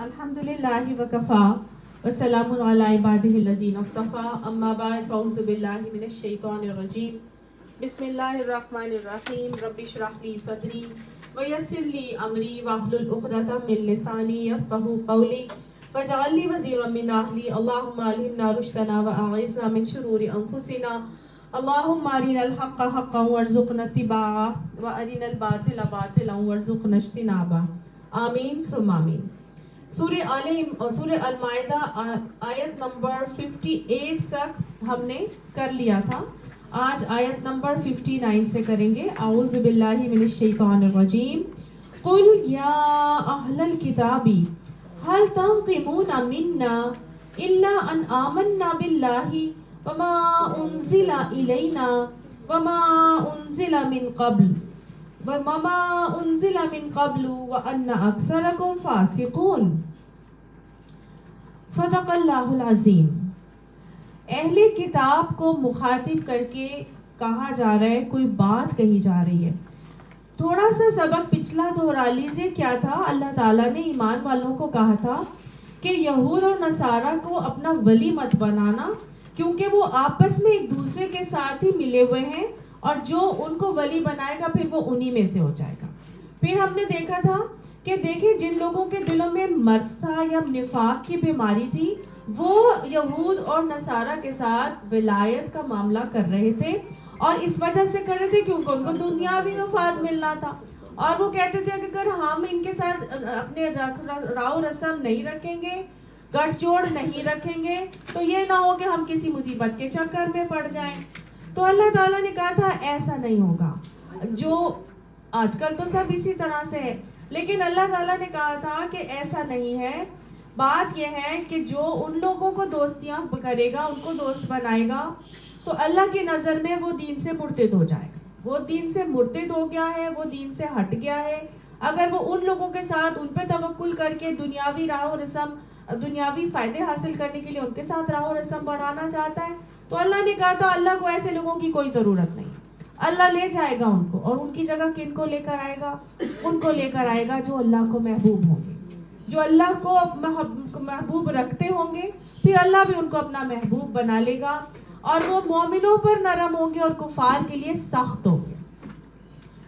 الحمدللہ وکفا وسلام علی عبادہ الذین اصطفى اما بعد فاعوذ باللہ من الشیطان الرجیم بسم اللہ الرحمن الرحیم رب اشرح لی صدری ویسر لی امری واحلل عقدۃ من لسانی یفقهوا قولی واجعل لی وزیرا من اہلی اللہم الہمنا رشدنا واعذنا من شرور انفسنا اللہم ارنا الحق حقا وارزقنا اتباعہ وارنا الباطل باطلا وارزقنا اجتنابہ آمین ثم آمین۔ سورہ المائدہ آیت نمبر 58 تک ہم نے کر لیا تھا، آج آیت نمبر 59 سے کریں گے۔ اعوذ باللہ من الشیطان الرجیم قل یا اہل الکتاب هل تنقمون منا الا ان آمنا باللہ وما انزل الینا وما انزل من قبل وان اکثرکم فاسقون۔ صدق اللہ العظیم۔ اہل کتاب کو مخاطب کر کے کہا جا رہا ہے، کوئی بات کہی جا رہی ہے۔ تھوڑا سا سبق پچھلا دہرا لیجئے، کیا تھا؟ اللہ تعالیٰ نے ایمان والوں کو کہا تھا کہ یہود اور نصارہ کو اپنا ولی مت بنانا، کیونکہ وہ آپس میں ایک دوسرے کے ساتھ ہی ملے ہوئے ہیں، اور جو ان کو ولی بنائے گا پھر وہ انہی میں سے ہو جائے گا۔ پھر ہم نے دیکھا تھا کہ دیکھیں جن لوگوں کے دلوں میں مرض تھا یا نفاق کی بیماری تھی، وہ یہود اور نصارہ کے ساتھ ولایت کا معاملہ کر رہے تھے، اور اس وجہ سے کر رہے تھے کیونکہ ان کو دنیاوی مفاد ملنا تھا، اور وہ کہتے تھے کہ اگر ہم ان کے ساتھ اپنے راو رسم نہیں رکھیں گے، گٹھ جوڑ نہیں رکھیں گے، تو یہ نہ ہو کہ ہم کسی مصیبت کے چکر میں پڑ جائیں۔ تو اللہ تعالیٰ نے کہا تھا ایسا نہیں ہوگا، جو آج کل تو سب اسی طرح سے ہے، لیکن اللہ تعالیٰ نے کہا تھا کہ ایسا نہیں ہے۔ بات یہ ہے کہ جو ان لوگوں کو دوستیاں کرے گا، ان کو دوست بنائے گا، تو اللہ کی نظر میں وہ دین سے مرتد ہو جائے گا۔ وہ دین سے مرتد ہو گیا ہے، وہ دین سے ہٹ گیا ہے۔ اگر وہ ان لوگوں کے ساتھ ان پہ توکل کر کے دنیاوی راہ و رسم، دنیاوی فائدے حاصل کرنے کے لیے ان کے ساتھ راہ و رسم بڑھانا چاہتا ہے، تو اللہ نے کہا تھا اللہ کو ایسے لوگوں کی کوئی ضرورت نہیں، اللہ لے جائے گا ان کو، اور ان کی جگہ کن کو لے کر آئے گا؟ ان کو لے کر آئے گا جو اللہ کو محبوب ہوں گے، جو اللہ کو محبوب رکھتے ہوں گے، پھر اللہ بھی ان کو اپنا محبوب بنا لے گا، اور وہ مومنوں پر نرم ہوں گے اور کفار کے لیے سخت ہوں گے۔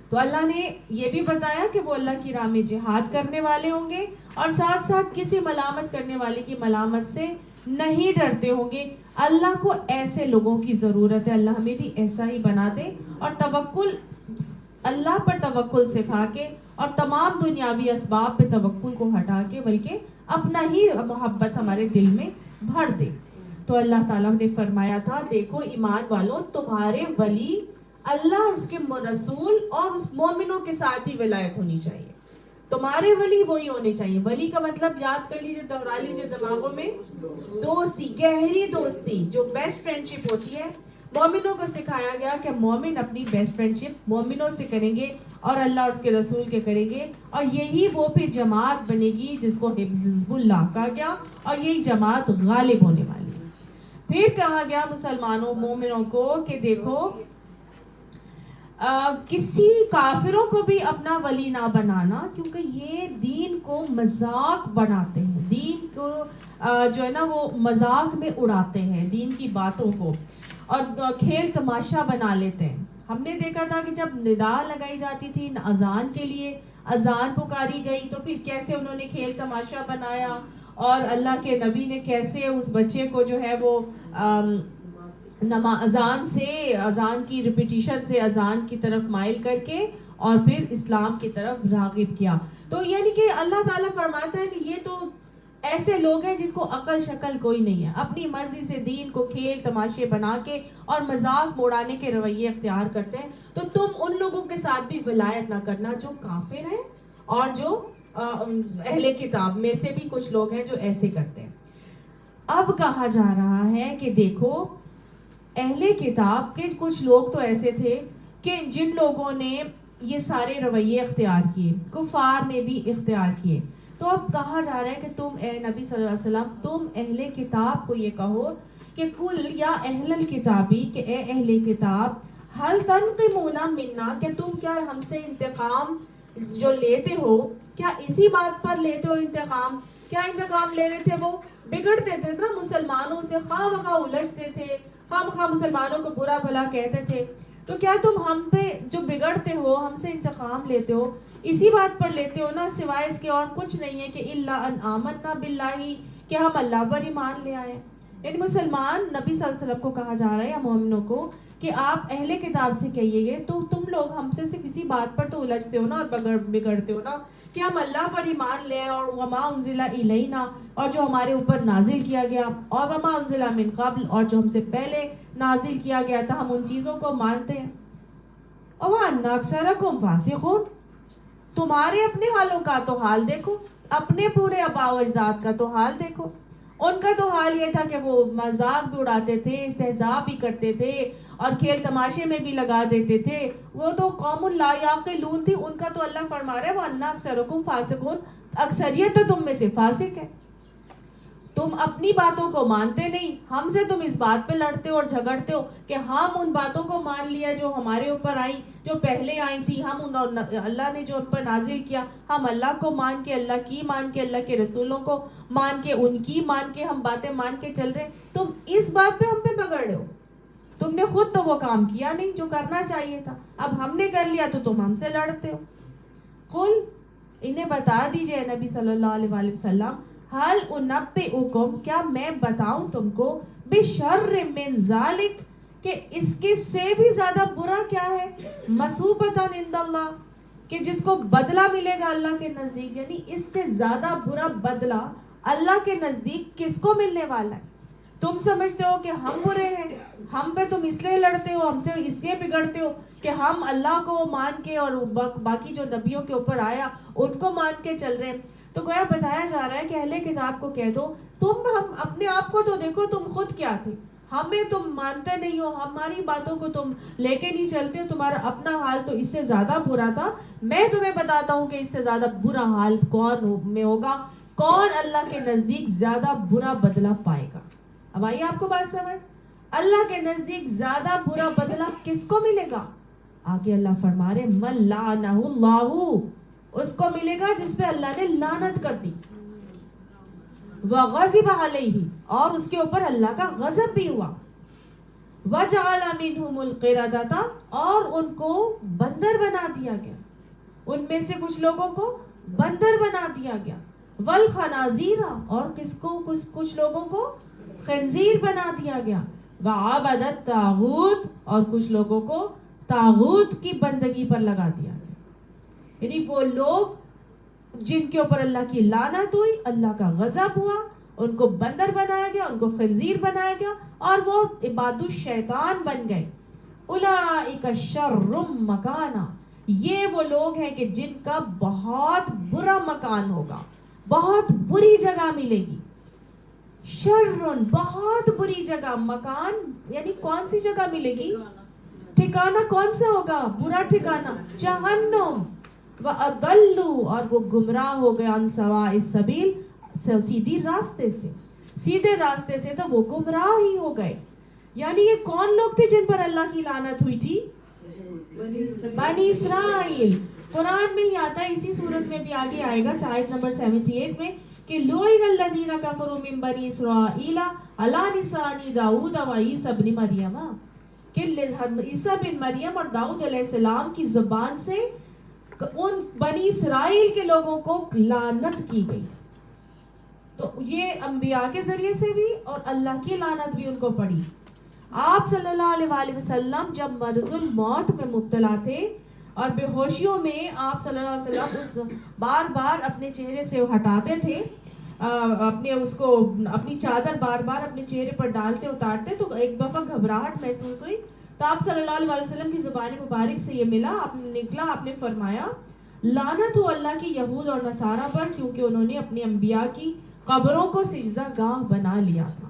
تو اللہ نے یہ بھی بتایا کہ وہ اللہ کی راہ میں جہاد کرنے والے ہوں گے، اور ساتھ ساتھ کسی ملامت کرنے والے کی ملامت سے نہیں ڈرتے ہوں گے۔ اللہ کو ایسے لوگوں کی ضرورت ہے، اللہ ہمیں بھی ایسا ہی بنا دے، اور توکل اللہ پر توکل سکھا کے، اور تمام دنیاوی اسباب پہ توکل کو ہٹا کے بلکہ اپنا ہی محبت ہمارے دل میں بھر دے۔ تو اللہ تعالیٰ نے فرمایا تھا دیکھو ایمان والوں، تمہارے ولی اللہ اور اس کے رسول اور اس مومنوں کے ساتھ ہی ولایت ہونی چاہیے۔ تمہارے ولی وہی ہونے چاہیے۔ ولی کا مطلب یاد کر لیجیے، دہرا لیجیے دماغوں میں، دوستی، گہری دوستی، جو بیسٹ فرینڈشپ ہوتی ہے۔ مومنوں کو سکھایا گیا کہ مومن اپنی بیسٹ فرینڈشپ مومنوں سے کریں گے، اور اللہ اور اس کے رسول کے کریں گے، اور یہی وہ پھر جماعت بنے گی جس کو حزب اللہ کہا گیا، اور یہی جماعت غالب ہونے والی ہے۔ پھر کہا گیا مسلمانوں، مومنوں کو کہ دیکھو کسی کافروں کو بھی اپنا ولی نہ بنانا، کیونکہ یہ دین کو مذاق بناتے ہیں، دین کو جو ہے نا وہ مذاق میں اڑاتے ہیں، دین کی باتوں کو، اور کھیل تماشا بنا لیتے ہیں۔ ہم نے دیکھا تھا کہ جب ندا لگائی جاتی تھی اذان کے لیے، اذان پکاری گئی، تو پھر کیسے انہوں نے کھیل تماشا بنایا، اور اللہ کے نبی نے کیسے اس بچے کو جو ہے وہ اذان کی ریپیٹیشن سے اذان کی طرف مائل کر کے اور پھر اسلام کی طرف راغب کیا۔ تو یعنی کہ اللہ تعالیٰ فرماتا ہے کہ یہ تو ایسے لوگ ہیں جن کو عقل شکل کوئی نہیں ہے، اپنی مرضی سے دین کو کھیل تماشے بنا کے اور مذاق اڑانے کے رویے اختیار کرتے ہیں۔ تو تم ان لوگوں کے ساتھ بھی ولایت نہ کرنا جو کافر ہیں، اور جو اہل کتاب میں سے بھی کچھ لوگ ہیں جو ایسے کرتے ہیں۔ اب کہا جا رہا ہے کہ دیکھو اہل کتاب کے کچھ لوگ تو ایسے تھے کہ جن لوگوں نے یہ سارے رویے اختیار کیے، کفار نے بھی اختیار کیے۔ تو اب کہا جا رہا ہے کہ تم اے نبی صلی اللہ علیہ وسلم، تم اہل کتاب کو یہ کہو کہ کل یا اہل الکتابی، کہ اے اہل کتاب، حل تنقمون منا، کہ تم کیا ہم سے انتقام جو لیتے ہو، کیا اسی بات پر لیتے ہو انتقام کیا انتقام لے رہے تھے؟ وہ بگڑتے تھے نا مسلمانوں سے، خواہ مخواہ الجھتے تھے، خواہ مخواہ مسلمانوں کو برا بھلا کہتے تھے. تو کیا تم ہم پہ جو بگڑتے ہو، ہم سے انتقام لیتے ہو، اسی بات پر لیتے ہو نا، سوائے اس کے اور کچھ نہیں ہے کہ الا ان آمنا باللہ، کہ ہم اللہ پر ایمان لے آئے. یعنی مسلمان، نبی صلی اللہ علیہ وسلم کو کہا جا رہا ہے یا مومنوں کو کہ آپ اہل کتاب سے کہیے گے تو تم لوگ ہم سے صرف اسی بات پر تو الجھتے ہو نا اور بگڑتے ہو نا کہ ہم اللہ پر ایمان لیں اور وما انزل الینا، اور جو ہمارے اوپر نازل کیا گیا، اور وما انزل من قبل، اور جو ہم سے پہلے نازل کیا گیا تھا، ہم ان چیزوں کو مانتے ہیں. وَأَنَّ أَكْثَرَكُمْ فَاسِقُونَ، تمہارے اپنے حالوں کا تو حال دیکھو، اپنے پورے آباء و اجداد کا تو حال دیکھو. ان کا تو حال یہ تھا کہ وہ مذاق بھی اڑاتے تھے، استہزاء بھی کرتے تھے اور کھیل تماشے میں بھی لگا دیتے تھے. وہ تو قوم لا یعقلون تھی. ان کا تو اللہ فرما رہا ہے وَأَنَّ أَكْثَرَكُمْ فَاسِقُونَ، اکثریت تو تم میں سے فاسق ہے. تم اپنی باتوں کو مانتے نہیں، ہم سے تم اس بات پہ لڑتے ہو اور جھگڑتے ہو کہ ہم ان باتوں کو مان لیا جو ہمارے اوپر آئی، جو پہلے آئی تھی، ہم اللہ نے جو ان پر نازل کیا، ہم اللہ کو مان کے، اللہ کی مان کے، اللہ کے رسولوں کو مان کے، ان کی مان کے ہم باتیں مان کے چل رہے. تم اس بات پہ ہم پہ بگڑ رہے ہو. تم نے خود تو وہ کام کیا نہیں جو کرنا چاہیے تھا، اب ہم نے کر لیا تو تم ہم سے لڑتے ہو. قل، انہیں بتا دیجئے نبی صلی اللہ علیہ وآلہ وسلم، حل انبئکم، کیا میں بتاؤں تم کو، بشر من ذالک، کہ اس کے سے بھی زیادہ برا کیا ہے، مثوبۃ عند اللہ، کہ جس کو بدلہ ملے گا اللہ کے نزدیک. یعنی اس سے زیادہ برا بدلہ اللہ کے نزدیک کس کو ملنے والا ہے؟ تم سمجھتے ہو کہ ہم برے ہیں، ہم پہ تم اس لیے لڑتے ہو، ہم سے اس لیے بگڑتے ہو کہ ہم اللہ کو مان کے اور باقی جو نبیوں کے اوپر آیا ان کو مان کے چل رہے ہیں. تو گویا بتایا جا رہا ہے کہ اہل کتاب کو کہہ دو، تم ہم اپنے آپ کو تو دیکھو، تم خود کیا تھے، ہمیں تم مانتے نہیں ہو، ہماری باتوں کو تم لے کے نہیں چلتے ہو، تمہارا اپنا حال تو اس سے زیادہ برا تھا. میں تمہیں بتاتا ہوں کہ اس سے زیادہ برا حال کون میں ہوگا، کون اللہ کے نزدیک زیادہ برا بدلہ پائے گا. اب آئیے آپ کو بات سمجھ، اللہ کے نزدیک زیادہ برا بدلہ کس کو ملے گا؟ آگے اللہ فرما رہے من لعنہ اللہ، اس کو ملے گا جس پہ اللہ نے لعنت کر دی، وغضب علیہ، اور اس کے اوپر اللہ کا غضب بھی ہوا، وجعل منہم القردۃ، اور ان کو بندر بنا دیا گیا، ان میں سے کچھ لوگوں کو بندر بنا دیا گیا، والخنازیر، اور کچھ لوگوں کو خنزیر بنا دیا گیا، وعبد الطاغوت، اور کچھ لوگوں کو طاغوت کی بندگی پر لگا دیا گیا. یعنی وہ لوگ جن کے اوپر اللہ کی لعنت ہوئی، اللہ کا غضب ہوا، ان کو بندر بنایا گیا، ان کو خنزیر بنایا گیا، اور وہ عباد الشیطان بن گئے. اولئک شر مکانا، یہ وہ لوگ ہیں کہ جن کا بہت برا مکان ہوگا، بہت بری جگہ ملے گی. شرن، بہت بری جگہ، مکان یعنی کون سی جگہ ملے گی، ٹھکانہ کون سا ہوگا، برا ٹھکانہ، جہنم. وَأَضَلُّوا، اور وہ گمراہ ہو گئے، عن سواء السبیل، سیدھی راستے سے، سیدھے راستے سے تو وہ گمراہ ہی ہو گئے. یعنی یہ کون لوگ تھے جن پر اللہ کی لعنت ہوئی تھی؟ بنی اسرائیل. قرآن میں ہی آتا ہے، اسی صورت میں بھی آگے آئے گا آیت نمبر 78 میں، کہ لُعِنَ الَّذِينَ كَفَرُوا مِن بَنِي إِسْرَائِيلَ عَلَىٰ لِسَانِ داؤد وعیسی ابن مریم، کہ عیسیٰ بن مریم اور داؤد علیہ السلام کی زبان سے ان بنی اسرائیل کے لوگوں کو لعنت کی گئی. تو یہ انبیاء کے ذریعے سے بھی اور اللہ کی لعنت بھی ان کو پڑی. آپ صلی اللہ علیہ وآلہ وسلم جب مرض الموت میں مبتلا تھے اور بے ہوشیوں میں آپ صلی اللہ علیہ وسلم بار بار اپنے چہرے سے ہٹاتے تھے، اپنی چادر بار بار اپنے چہرے پر ڈالتے اتارتے، تو ایک دفعہ گھبراہٹ محسوس ہوئی. تو آپ صلی اللہ علیہ وسلم کی زبان مبارک سے یہ ملا، آپ نے فرمایا لعنت ہو اللہ کی یہود اور نصارہ پر، کیونکہ انہوں نے اپنے انبیاء کی قبروں کو سجدہ گاہ بنا لیا تھا.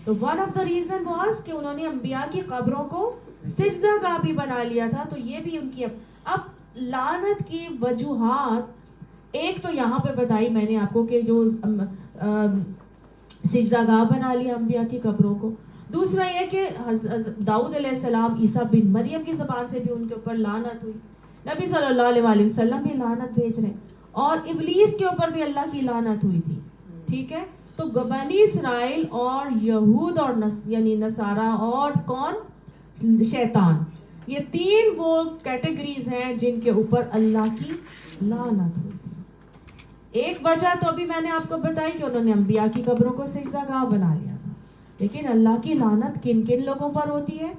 تو one of the reason was کہ انہوں نے انبیاء کی قبروں کو سجدہ گاہ بھی بنا لیا تھا. تو یہ بھی ان کی اب لعنت کی وجوہات ایک تو یہاں پہ بتائی میں نے آپ کو کہ جو سجدہ گاہ بنا لیا انبیاء کی قبروں کو. دوسرا یہ کہ داؤد علیہ السلام عیسیٰ بن مریم کی زبان سے بھی ان کے اوپر لعنت ہوئی. نبی صلی اللہ علیہ وآلہ وسلم بھی لعنت بھیج رہے ہیں، اور ابلیس کے اوپر بھی اللہ کی لعنت ہوئی تھی. ٹھیک ہے. تو بنی اسرائیل اور یہود اور یعنی نصارہ اور کون؟ شیطان. یہ تین وہ کیٹیگریز ہیں جن کے اوپر اللہ کی لعنت ہوتی ہے. ایک وجہ تو ابھی میں نے آپ کو بتائی کہ انہوں نے انبیاء کی قبروں کو سجدہ گاہ بنا لیا تھا. لیکن اللہ کی لعنت کن کن لوگوں پر ہوتی ہے؟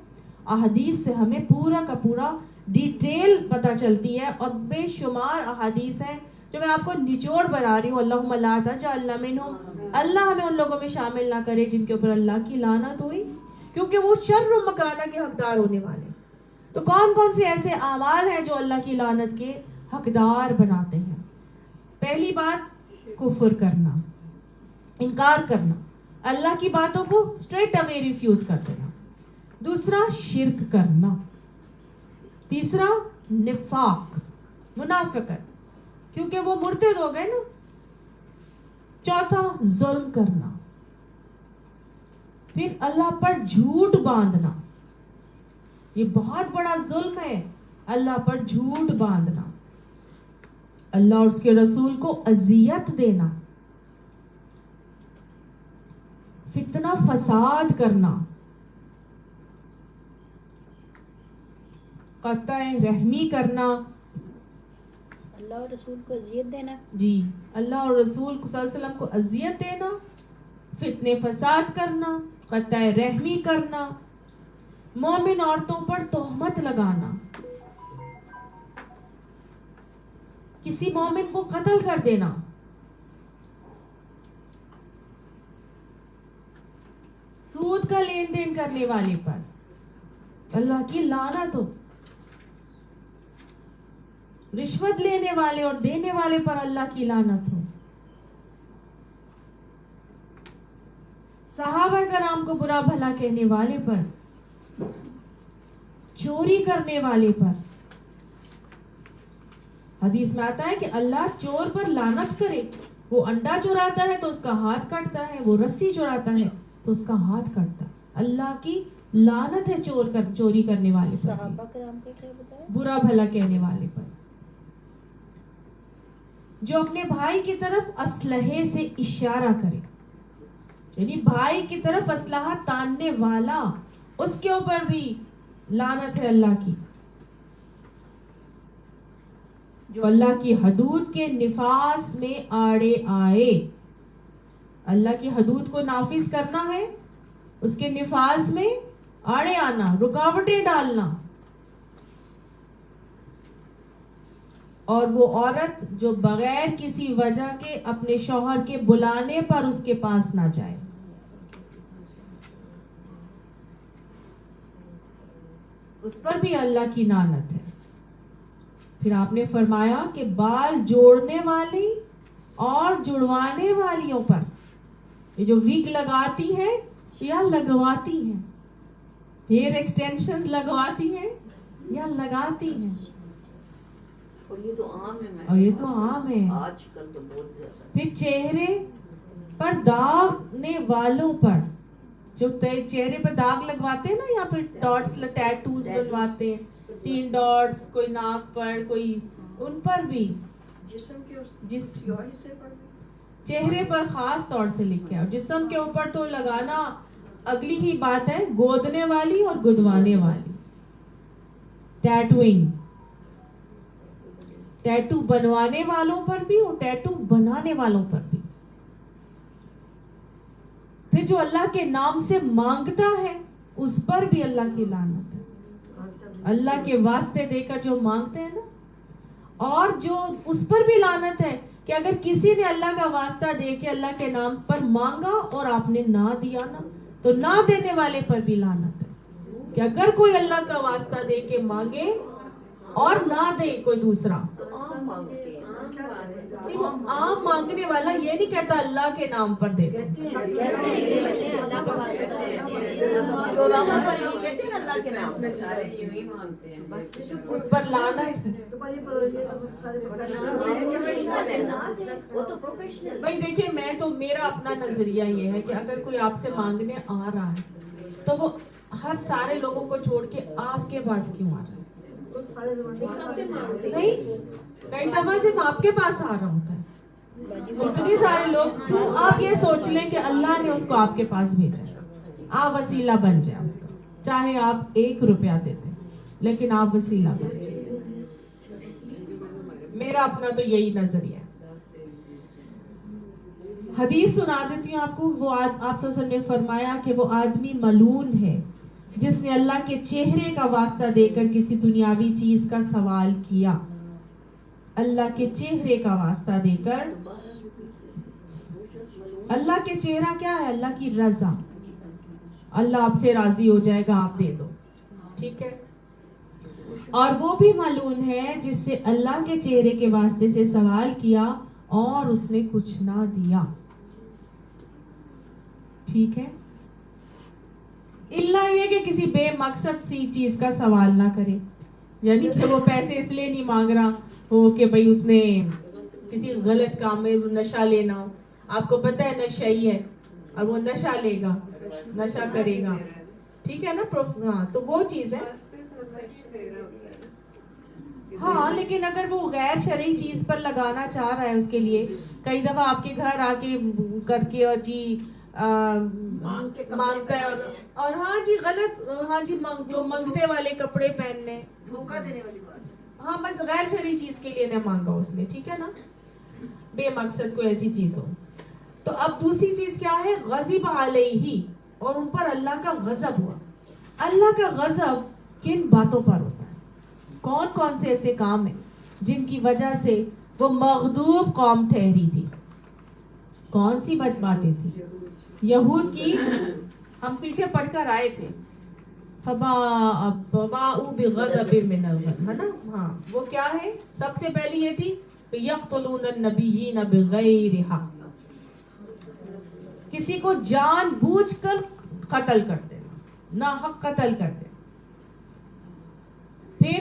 احادیث سے ہمیں پورا کا پورا ڈیٹیل پتہ چلتی ہے, اور بے شمار احادیث ہیں جو میں آپ کو نچوڑ بنا رہی ہوں. اللہم لا تجعلنا منہم, اللہ ہمیں ان لوگوں میں شامل نہ کرے جن کے اوپر اللہ کی لعنت ہوئی, کیونکہ وہ شر و مکانہ کے حقدار ہونے والے. تو کون کون سے ایسے اعمال ہیں جو اللہ کی لعنت کے حقدار بناتے ہیں؟ پہلی بات کفر کرنا, انکار کرنا, اللہ کی باتوں کو اسٹریٹ اوے ریفیوز کر دینا. دوسرا شرک کرنا. تیسرا نفاق, منافقت, کیونکہ وہ مرتد ہو گئے نا. چوتھا ظلم کرنا. پھر اللہ پر جھوٹ باندھنا, یہ بہت بڑا ظلم ہے, اللہ پر جھوٹ باندھنا. اللہ اور اس کے رسول کو اذیت دینا. فتنہ فساد کرنا. قطع رحمی کرنا. اللہ اور رسول کو اذیت دینا. جی, اللہ اور رسول صلی اللہ علیہ وسلم کو اذیت دینا, فتنے فساد کرنا, قطع رحمی کرنا, مومن عورتوں پر تہمت لگانا, کسی مومن کو قتل کر دینا, سود کا لین دین کرنے والے پر اللہ کی لعنت ہو, رشوت لینے والے اور دینے والے پر اللہ کی لعنت ہو, صحابہ کرام کو برا بھلا کہنے والے پر, چوری کرنے والے پر. حدیث میں آتا ہے کہ اللہ چور پر لعنت کرے. وہ انڈا چوراتا ہے تو اس کا ہاتھ کٹتا ہے, وہ رسی چوراتا ہے تو اس کا ہاتھ کٹتا ہے. اللہ کی لعنت ہے چوری کرنے والے پر, صحابہ کرام کو کیا بتایا؟ برا بھلا کہنے والے پر. جو اپنے بھائی کی طرف اسلحے سے اشارہ کرے, یعنی بھائی کی طرف اسلحہ تاننے والا, اس کے اوپر بھی لعنت ہے اللہ کی. جو اللہ کی حدود کے نفاذ میں آڑے آئے, اللہ کی حدود کو نافذ کرنا ہے, اس کے نفاذ میں آڑے آنا, رکاوٹیں ڈالنا. اور وہ عورت جو بغیر کسی وجہ کے اپنے شوہر کے بلانے پر اس کے پاس نہ جائے, اس پر بھی اللہ کی لعنت ہے. پھر آپ نے فرمایا کہ بال جوڑنے والی اور جڑوانے والیوں پر, یہ جو ویگ لگاتی ہے یا لگواتی ہیں, ہیئر ایکسٹینشنز لگواتی ہیں یا لگاتی ہیں, اور یہ تو عام ہے, اور یہ تو عام ہے آج کل تو بہت زیادہ. پھر چہرے پر داغنے والوں پر, جو چہرے پر داغ لگواتے ہیں نا, یا پھر ڈاٹس ٹیٹوز لگواتے ہیں, 3 ڈاٹس, کوئی ناک پر, کوئی, ان پر بھی جسم کے جس سے پر چہرے پر خاص طور سے لکھے, اور جسم کے اوپر تو لگانا اگلی ہی بات ہے, گودنے والی اور گدوانے والی. ٹیٹوئنگ, ٹیٹو بنوانے والوں پر بھی اور ٹیٹو بنانے والوں پر بھی. پھر جو اللہ کے نام سے مانگتا ہے اس پر بھی اللہ کی لعنت ہے. اللہ کے واسطے دے کر جو مانگتے ہیں نا, اور جو اس پر بھی لعنت ہے کہ اگر کسی نے اللہ کا واسطہ دے کے اللہ کے نام پر مانگا اور آپ نے نہ دیا نا, تو نہ دینے والے پر بھی لعنت ہے. کہ اگر کوئی اللہ کا واسطہ دے کے مانگے اور نہ دے کوئی دوسرا, عام مانگتے ہیں. عام مانگنے والا یہ نہیں کہتا اللہ کے نام پر دے, جو وہاں پر یہ کہتے ہیں اللہ کے نام میں سارے یوں ہی مانگتے ہیں, ان پر لعنت ہے. وہ تو پروفیشنل. بھائی دیکھیں, میں تو میرا اپنا نظریہ یہ ہے کہ اگر کوئی آپ سے مانگنے آ رہا ہے تو وہ ہر سارے لوگوں کو چھوڑ کے آپ کے پاس کیوں آ رہا ہے؟ نہیں, کئی دفعہ صرف آپ کے پاس آ رہا ہوتا ہے, اتنے سارے لوگ کیوں؟ آپ یہ سوچ لیں کہ اللہ نے اس کو آپ کے پاس بھیجا، آپ وسیلہ بن جائیں اس کا، چاہے آپ 1 روپیہ دیتے لیکن آپ وسیلہ بن جائیں۔ میرا اپنا تو یہی نظریہ ہے۔ حدیث سنا دیتی ہوں آپ کو، وہ آپ صلی اللہ علیہ وسلم نے فرمایا کہ وہ آدمی ملعون ہے جس نے اللہ کے چہرے کا واسطہ دے کر کسی دنیاوی چیز کا سوال کیا۔ اللہ کے چہرے کا واسطہ دے کر، اللہ کے چہرہ کیا ہے؟ اللہ کی رضا، اللہ آپ سے راضی ہو جائے گا، آپ دے دو، ٹھیک ہے۔ اور وہ بھی ملعون ہے جس سے اللہ کے چہرے کے واسطے سے سوال کیا اور اس نے کچھ نہ دیا، ٹھیک ہے۔ اللہ یہ کہ کسی بے مقصد سی چیز کا سوال نہ کرے، یعنی کہ وہ پیسے اس لیے نہیں مانگ رہا ہو کہ بھئی اس نے کسی غلط کام میں نشہ لینا ہو، آپ کو پتہ ہے نشئی ہے اور وہ نشہ لے گا، نشہ کرے گا، ٹھیک ہے نا، ہاں تو وہ چیز ہے۔ ہاں لیکن اگر وہ غیر شرعی چیز پر لگانا چاہ رہا ہے، اس کے لیے کئی دفعہ آپ کے گھر آ کے کر کے اور جی مانگتا ہے، اور ہاں جی غلط، ہاں جی جو منگتے والے کپڑے پہننے، دھوکہ دینے والی بات، ہاں بس غیر شرعی چیز کے لیے نہ مانگا اس نے، ٹھیک ہے نا، بے مقصد کوئی ایسی چیز ہو۔ تو اب دوسری چیز کیا ہے؟ غضب علیہ، اور ان پر اللہ کا غضب ہوا۔ اللہ کا غضب کن باتوں پر ہوتا ہے؟ کون کون سے ایسے کام ہیں جن کی وجہ سے وہ مغضوب قوم ٹھہری تھی؟ کون سی بد باتیں تھی؟ یہود کی ہم پیچھے پڑھ کر آئے تھے، فباءوا بغضب من الغضب، ہے نا، ہاں وہ کیا ہے؟ سب سے پہلی یہ تھی یقتلون النبیین بغیر حق، کسی کو جان بوجھ کر قتل کر دینا، ناحق قتل کر دینا۔ پھر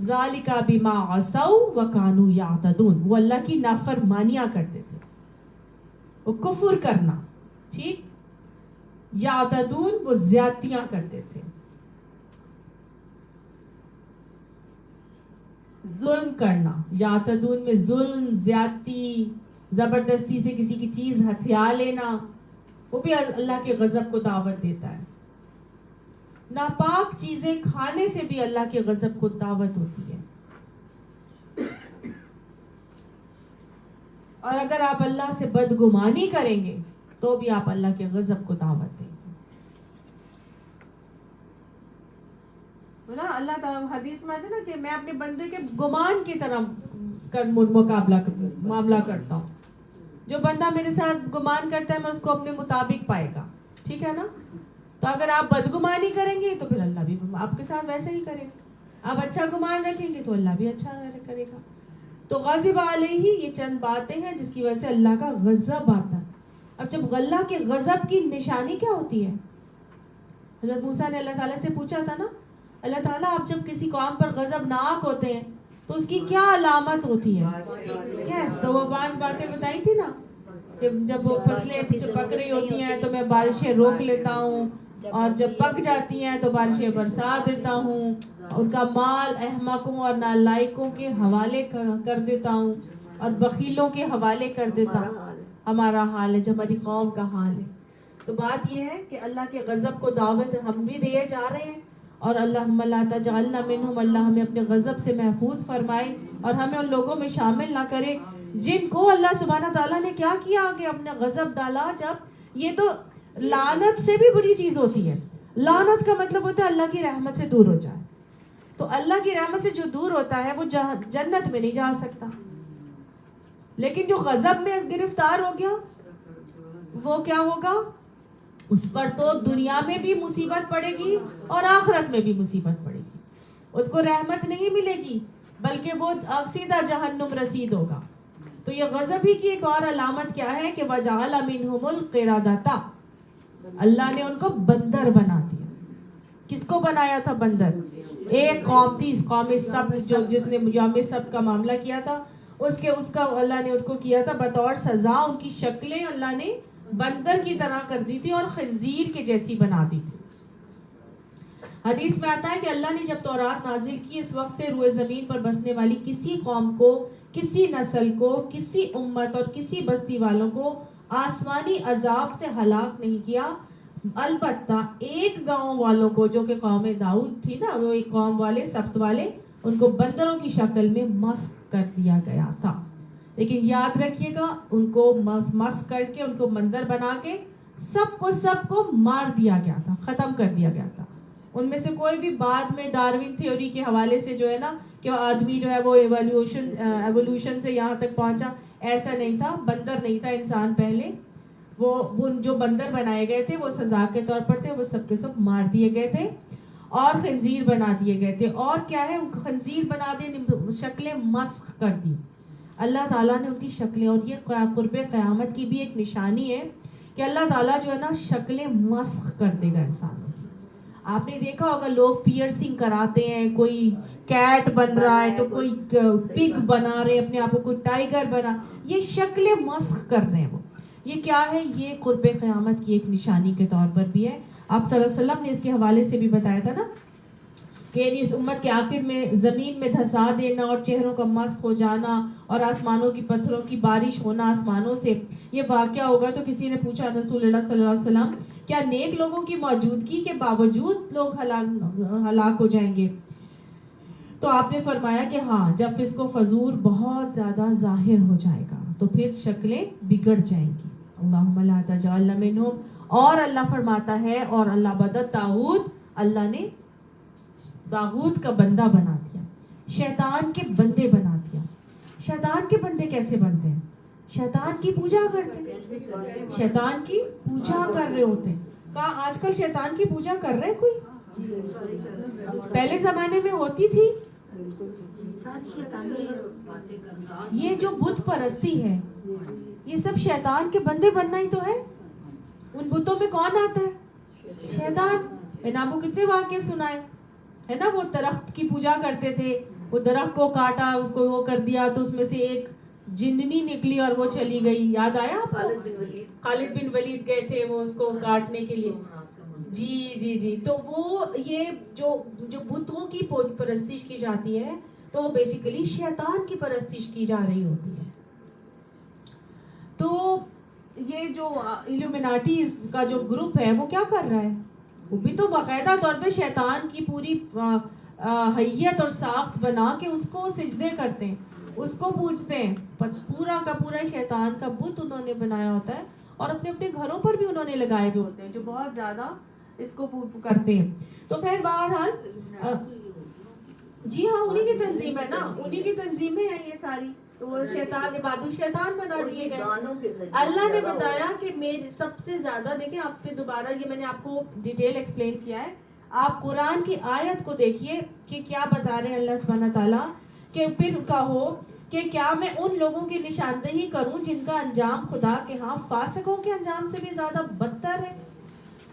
ذالک بما عصوا وکانوا یعتدون، وہ اللہ کی نافرمانیاں کرتے تھے، وہ کفر کرنا، ٹھیک، یعتدون وہ زیادتیاں کرتے تھے، ظلم کرنا، یعتدون میں ظلم، زیادتی، زبردستی سے کسی کی چیز ہتھیا لینا، وہ بھی اللہ کے غضب کو دعوت دیتا ہے۔ ناپاک چیزیں کھانے سے بھی اللہ کے غضب کو دعوت ہوتی ہے۔ اور اگر آپ اللہ سے بدگمانی کریں گے تو بھی آپ اللہ کے غضب کو دعوت دیں گے۔ اللہ تعالیٰ حدیث میں آتا ہے نا کہ میں اپنے بندے کے گمان کی طرح معاملہ کرتا ہوں، جو بندہ میرے ساتھ گمان کرتا ہے میں اس کو اپنے مطابق پائے گا، ٹھیک ہے نا۔ تو اگر آپ بدگمانی کریں گے تو پھر اللہ بھی آپ کے ساتھ ویسے ہی کرے گا، آپ اچھا گمان رکھیں گے تو اللہ بھی اچھا کرے گا۔ تو غضب علیہ یہ چند باتیں ہیں جس کی وجہ سے اللہ کا غضب آتا ہے۔ اب جب اللہ کے غضب کی نشانی کیا ہوتی ہے؟ حضرت موسیٰ نے اللہ تعالیٰ سے پوچھا تھا نا، اللہ تعالیٰ آپ جب کسی قوم پر غضبناک ہوتے ہیں تو اس کی کیا علامت ہوتی ہے؟ یس، تو وہ 5 باتیں بتائی تھی نا، کہ جب وہ فصلیں پک رہی ہوتی ہیں تو میں بارشیں روک لیتا ہوں، اور جب پک جاتی ہیں تو بارشیں برسا دیتا ہوں، ان کا مال احمقوں اور نالائقوں کے حوالے کر دیتا ہوں، اور بخیلوں کے حوالے کر دیتا ہوں۔ ہمارا حال ہے جو ہماری قوم کا حال ہے۔ تو بات یہ ہے کہ اللہ کے غضب کو دعوت ہم بھی دیے جا رہے ہیں، اور اللہم لا تجعلنا منہم، اللہ ہمیں اپنے غضب سے محفوظ فرمائے اور ہمیں ان لوگوں میں شامل نہ کرے جن کو اللہ سبحانہ تعالیٰ نے کیا کیا کہ اپنے غضب ڈالا۔ جب یہ تو لعنت سے بھی بری چیز ہوتی ہے، لعنت کا مطلب ہوتا ہے اللہ کی رحمت سے دور ہو جائے، تو اللہ کی رحمت سے جو دور ہوتا ہے وہ جنت میں نہیں جا سکتا، لیکن جو غضب میں گرفتار ہو گیا وہ کیا ہوگا؟ اس پر تو دنیا میں بھی مصیبت پڑے گی اور آخرت میں بھی مصیبت پڑے گی، اس کو رحمت نہیں ملے گی بلکہ وہ سیدھا جہنم رسید ہوگا۔ تو یہ غضب ہی کی ایک اور علامت کیا ہے کہ وَجَعَلَ مِنْهُمُ الْقِرَدَةَ، اللہ نے ان کو بندر بنا دیا۔ کس کو بنایا تھا بندر؟ ایک قوم تھی، اس قوم سبت، جو جس نے یوم سبت کا معاملہ کیا تھا، اس کا اللہ نے اس کو کیا تھا بطور سزا، ان کی شکلیں اللہ نے بندر کی طرح کر دی تھی اور خنزیر کے جیسی بنا دی تھی۔ حدیث میں آتا ہے کہ اللہ نے جب تورات نازل کی، اس وقت سے روئے زمین پر بسنے والی کسی قوم کو کسی نسل کو, کسی امت اور کسی بستی والوں کو آسمانی عذاب سے ہلاک نہیں کیا, البتہ ایک گاؤں والوں کو جو کہ قوم داؤد تھی نا, وہ ایک قوم والے سبت والے, ان کو بندروں کی شکل میں مسخ کر دیا گیا تھا. لیکن یاد رکھیے گا, ان کو مسخ کر کے, ان کو بندر بنا کے سب کو مار دیا گیا تھا, ختم کر دیا گیا تھا. ان میں سے کوئی بھی بعد میں ڈاروین تھیوری کے حوالے سے جو ہے نا کہ آدمی جو ہے وہ ایوولوشن سے یہاں تک پہنچا, ایسا نہیں تھا. بندر نہیں تھا انسان پہلے, وہ جو بندر بنائے گئے تھے وہ سزا کے طور پر تھے, وہ سب کے سب مار دیے گئے تھے اور خنزیر بنا دیے گئے تھے. اور کیا ہے, خنزیر بنا دیے, شکلیں مسخ کر دی اللہ تعالیٰ نے ان کی شکلیں. اور یہ قرب قیامت کی بھی ایک نشانی ہے کہ اللہ تعالیٰ جو ہے نا شکلیں مسخ کر دے گا انسانوں کی. آپ نے دیکھا ہوگا لوگ پیئرسنگ کراتے ہیں, کوئی کیٹ بن رہا ہے تو کوئی پگ بنا رہے اپنے آپ کو, کوئی ٹائیگر بنا, یہ شکلیں مسخ کر رہے ہیں. وہ یہ کیا ہے, یہ قرب قیامت کی ایک نشانی کے طور پر بھی ہے. آپ صلی اللہ علیہ وسلم نے اس کے حوالے سے بھی بتایا تھا نا کہ اس امت کے آخر میں زمین میں دھسا دینا اور چہروں کا مسخ ہو جانا اور آسمانوں کی پتھروں کی بارش ہونا آسمانوں سے, یہ واقعہ ہوگا. تو کسی نے پوچھا رسول اللہ صلی اللہ علیہ وسلم, کیا نیک لوگوں کی موجودگی کے باوجود لوگ ہلاک ہو جائیں گے؟ تو آپ نے فرمایا کہ ہاں, جب اس کو فضور بہت زیادہ ظاہر ہو جائے گا تو پھر شکلیں بگڑ جائیں گی. اللہم لا تجعلنا منہم. اور اللہ فرماتا ہے, اور اللہ بدت طاغوت, اللہ نے طاغوت کا بندہ بنا دیا, شیطان کے بندے بنا دیا. شیطان کے بندے کیسے بنتے ہیں؟ شیطان کی پوجا کرتے ہیں, شیطان کی پوجا کر رہے ہوتے ہیں. کہاں آج کل شیطان کی پوجا کر رہے کوئی؟ پہلے زمانے میں ہوتی تھی. یہ جو بت پرستی ہے, یہ سب شیطان کے بندے بننا ہی تو ہے. ان بتوں میں کون آتا ہے؟ شیطان. میں نے آپ کو کتنے واقعے سنائے ہے نا. وہ درخت کی پوجا کرتے تھے, وہ درخت کو کاٹا, اس کو وہ کر دیا تو اس میں سے ایک جننی نکلی اور وہ چلی گئی. یاد آیا آپ کو؟ خالد بن ولید گئے تھے وہ اس کو کاٹنے کے لیے. جی. تو وہ یہ جو بتوں کی پرستش کی جاتی ہے تو وہ بیسیکلی شیطان کی پرستش کی جا رہی ہوتی ہے. تو یہ جو ایلومیناٹیز کا جو گروپ ہے وہ کیا کر رہا ہے, وہ بھی تو باقاعدہ طور پہ شیطان کی پوری حیت اور ساخت بنا کے اس کو سجدے کرتے ہیں, اس کو پوجتے ہیں. پورا کا پورا شیطان کا بت انہوں نے بنایا ہوتا ہے اور اپنے اپنے گھروں پر بھی انہوں نے لگائے ہوئے ہوتے ہیں, جو بہت زیادہ اس کو کرتے ہیں. تو خیر بہرحال جی ہاں, انہی کی تنظیم ہے نا, انہی کی تنظیمیں ہیں یہ ساری. تو وہ شیطان عبادت شیطان بنا دیے گئے. اللہ نے بتایا کہ میرے سب سے زیادہ, دیکھیں آپ پہ دوبارہ یہ میں نے آپ کو ڈیٹیل ایکسپلین کیا ہے, آپ قرآن کی آیت کو دیکھیے کہ کیا بتا رہے ہیں اللہ سبحانہ تعالیٰ, کہ پھر کہو کہ کیا میں ان لوگوں کی نشاندہی کروں جن کا انجام خدا کے ہاں فاسقوں کے انجام سے بھی زیادہ بدتر ہے.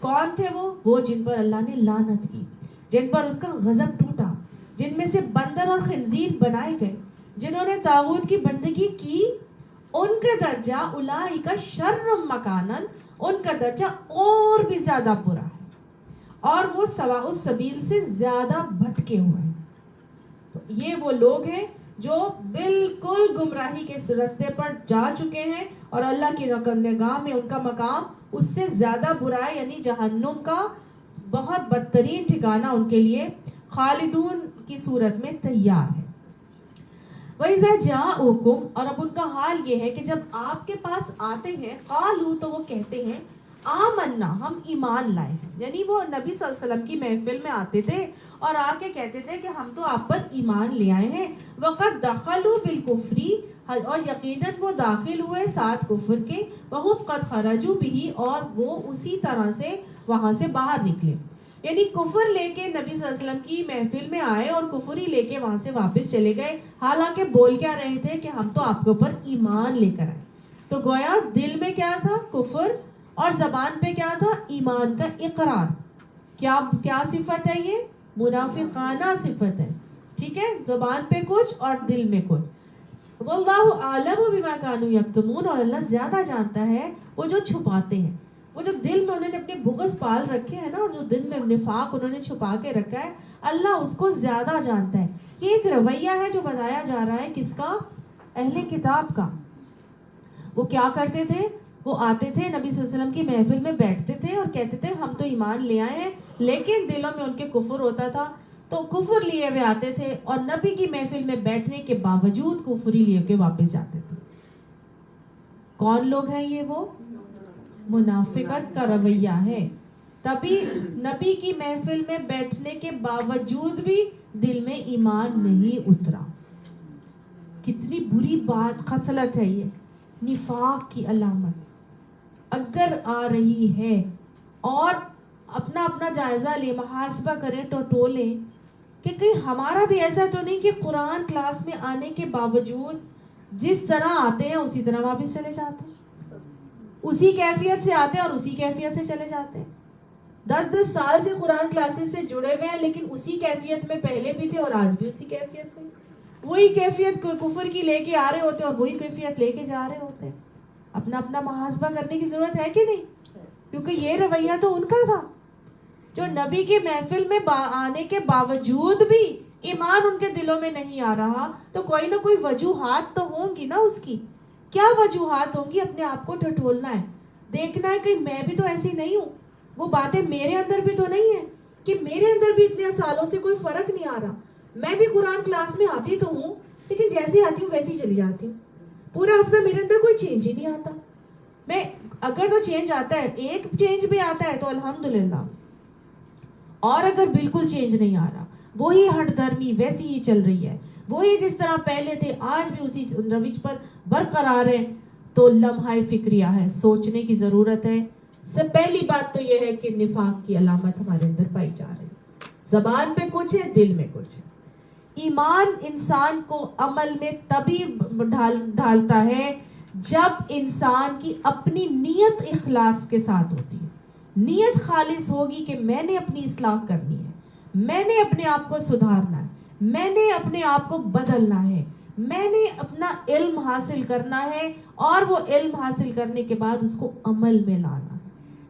کون تھے وہ جن پر اللہ نے لعنت کی, جن پر اس کا غضب ٹوٹا, جن میں سے بندر اور خنزیر بنائے گئے, جنہوں نے طاغوت کی بندگی کی. ان کا درجہ اولئک شر مکانا, ان کا درجہ اور بھی زیادہ برا ہے اور وہ سواء السبیل سے زیادہ بھٹکے ہوئے ہیں. تو یہ وہ لوگ ہیں جو بالکل گمراہی کے راستے پر جا چکے ہیں اور اللہ کی نگاہ میں ان کا مقام اس سے زیادہ برا ہے, یعنی جہنم کا بہت بدترین ٹھکانہ ان کے لیے خالدون کی صورت میں تیار ہے. وَإِذَا جَاءُوكُمْ, اور اب ان کا حال یہ ہے کہ جب آپ کے پاس آتے ہیں, قالوا, تو وہ کہتے ہیں آمنا, ہم ایمان لائے ہیں. یعنی وہ نبی صلی اللہ علیہ وسلم کی محفل میں آتے تھے اور آ کے کہتے تھے کہ ہم تو آپ پر ایمان لے آئے ہیں. وَقَدْ دَخَلُوا بِالْكُفْرِ, اور یقیناً وہ داخل ہوئے ساتھ کفر کے. وَهُمْ قَدْ خَرَجُوا بِهِ, اور وہ اسی طرح سے وہاں سے باہر نکلے. یعنی کفر لے کے نبی صلی اللہ علیہ وسلم کی محفل میں آئے اور کفر ہی لے کے وہاں سے واپس چلے گئے, حالانکہ بول کیا رہے تھے کہ ہم تو آپ کے اوپر ایمان لے کر آئے. تو گویا دل میں کیا تھا؟ کفر, اور زبان پہ کیا تھا؟ ایمان کا اقرار. کیا صفت ہے یہ؟ منافقانہ صفت ہے. ٹھیک ہے, زبان پہ کچھ اور دل میں کچھ. واللہ اعلم بما كانوا یکتمون, اور اللہ زیادہ جانتا ہے وہ جو چھپاتے ہیں. وہ جو دل میں انہوں نے اپنے بغض پال رکھے ہیں نا, اور جو دل میں نفاق انہوں نے چھپا کے رکھا ہے, اللہ اس کو زیادہ جانتا ہے. یہ ایک رویہ ہے جو بتایا جا رہا ہے کس کا؟ اہل کتاب کا. وہ کیا کرتے تھے؟ وہ آتے تھے نبی صلی اللہ علیہ وسلم کی محفل میں بیٹھتے تھے اور کہتے تھے ہم تو ایمان لے آئے ہیں, لیکن دلوں میں ان کے کفر ہوتا تھا. تو کفر لیے ہوئے آتے تھے اور نبی کی محفل میں بیٹھنے کے باوجود کفری لیے کے واپس جاتے تھے. کون لوگ ہیں یہ؟ وہ منافقت کا رویہ ہے. تبھی نبی کی محفل میں بیٹھنے کے باوجود بھی دل میں ایمان نہیں اترا. کتنی بری بات, خصلت ہے یہ, نفاق کی علامت اگر آ رہی ہے. اور اپنا اپنا جائزہ لے, محاسبہ کریں, ٹٹولیں کہ کہیں ہمارا بھی ایسا تو نہیں کہ قرآن کلاس میں آنے کے باوجود جس طرح آتے ہیں اسی طرح واپس چلے جاتے ہیں, اسی کیفیت سے آتے ہیں اور اسی کیفیت سے چلے جاتے ہیں. 10 سال سے قرآن کلاسز سے جڑے ہوئے ہیں, لیکن اسی کیفیت میں پہلے بھی تھے اور آج بھی اسی کیفیت میں, وہی کیفیت کفر کی لے کے آ رہے ہوتے ہیں اور وہی کیفیت لے کے جا رہے ہوتے ہیں. اپنا اپنا محاسبہ کرنے کی ضرورت ہے کہ نہیں؟ کیونکہ یہ رویہ تو ان کا تھا جو نبی کے محفل میں آنے کے باوجود بھی ایمان ان کے دلوں میں نہیں آ رہا. تو کوئی نہ کوئی وجوہات تو ہوں گی نا اس کی. کیا وجوہات ہوں گی؟ اپنے آپ کو ٹٹولنا ہے, دیکھنا ہے کہ میں بھی تو ایسی نہیں ہوں, وہ باتیں میرے اندر بھی تو نہیں ہے کہ میرے اندر بھی اتنے سالوں سے کوئی فرق نہیں آ رہا. میں بھی قرآن کلاس میں آتی تو ہوں, لیکن جیسے آتی ہوں ویسے ہی چلی جاتی ہوں. پورا ہفتہ میرے اندر کوئی چینج ہی نہیں آتا. میں اگر تو چینج آتا ہے, ایک چینج بھی آتا ہے تو الحمدللہ, اور اگر بالکل چینج نہیں آ رہا, وہی ہٹ درمی ویسی ہی چل رہی ہے, وہی جس طرح پہلے تھے آج بھی اسی روش پر برقرار ہے, تو لمحہ فکریہ ہے, سوچنے کی ضرورت ہے. سب پہلی بات تو یہ ہے کہ نفاق کی علامت ہمارے اندر پائی جا رہی ہے. زبان پہ کچھ ہے, دل میں کچھ ہے. ایمان انسان کو عمل میں تبھی ڈھالتا ہے جب انسان کی اپنی نیت اخلاص کے ساتھ ہوتی ہے. نیت خالص ہوگی کہ میں نے اپنی اصلاح کرنی ہے, میں نے اپنے آپ کو سدھارنا ہے, میں نے اپنے آپ کو بدلنا ہے, میں نے اپنا علم حاصل کرنا ہے, اور وہ علم حاصل کرنے کے بعد اس کو عمل میں لانا ہے.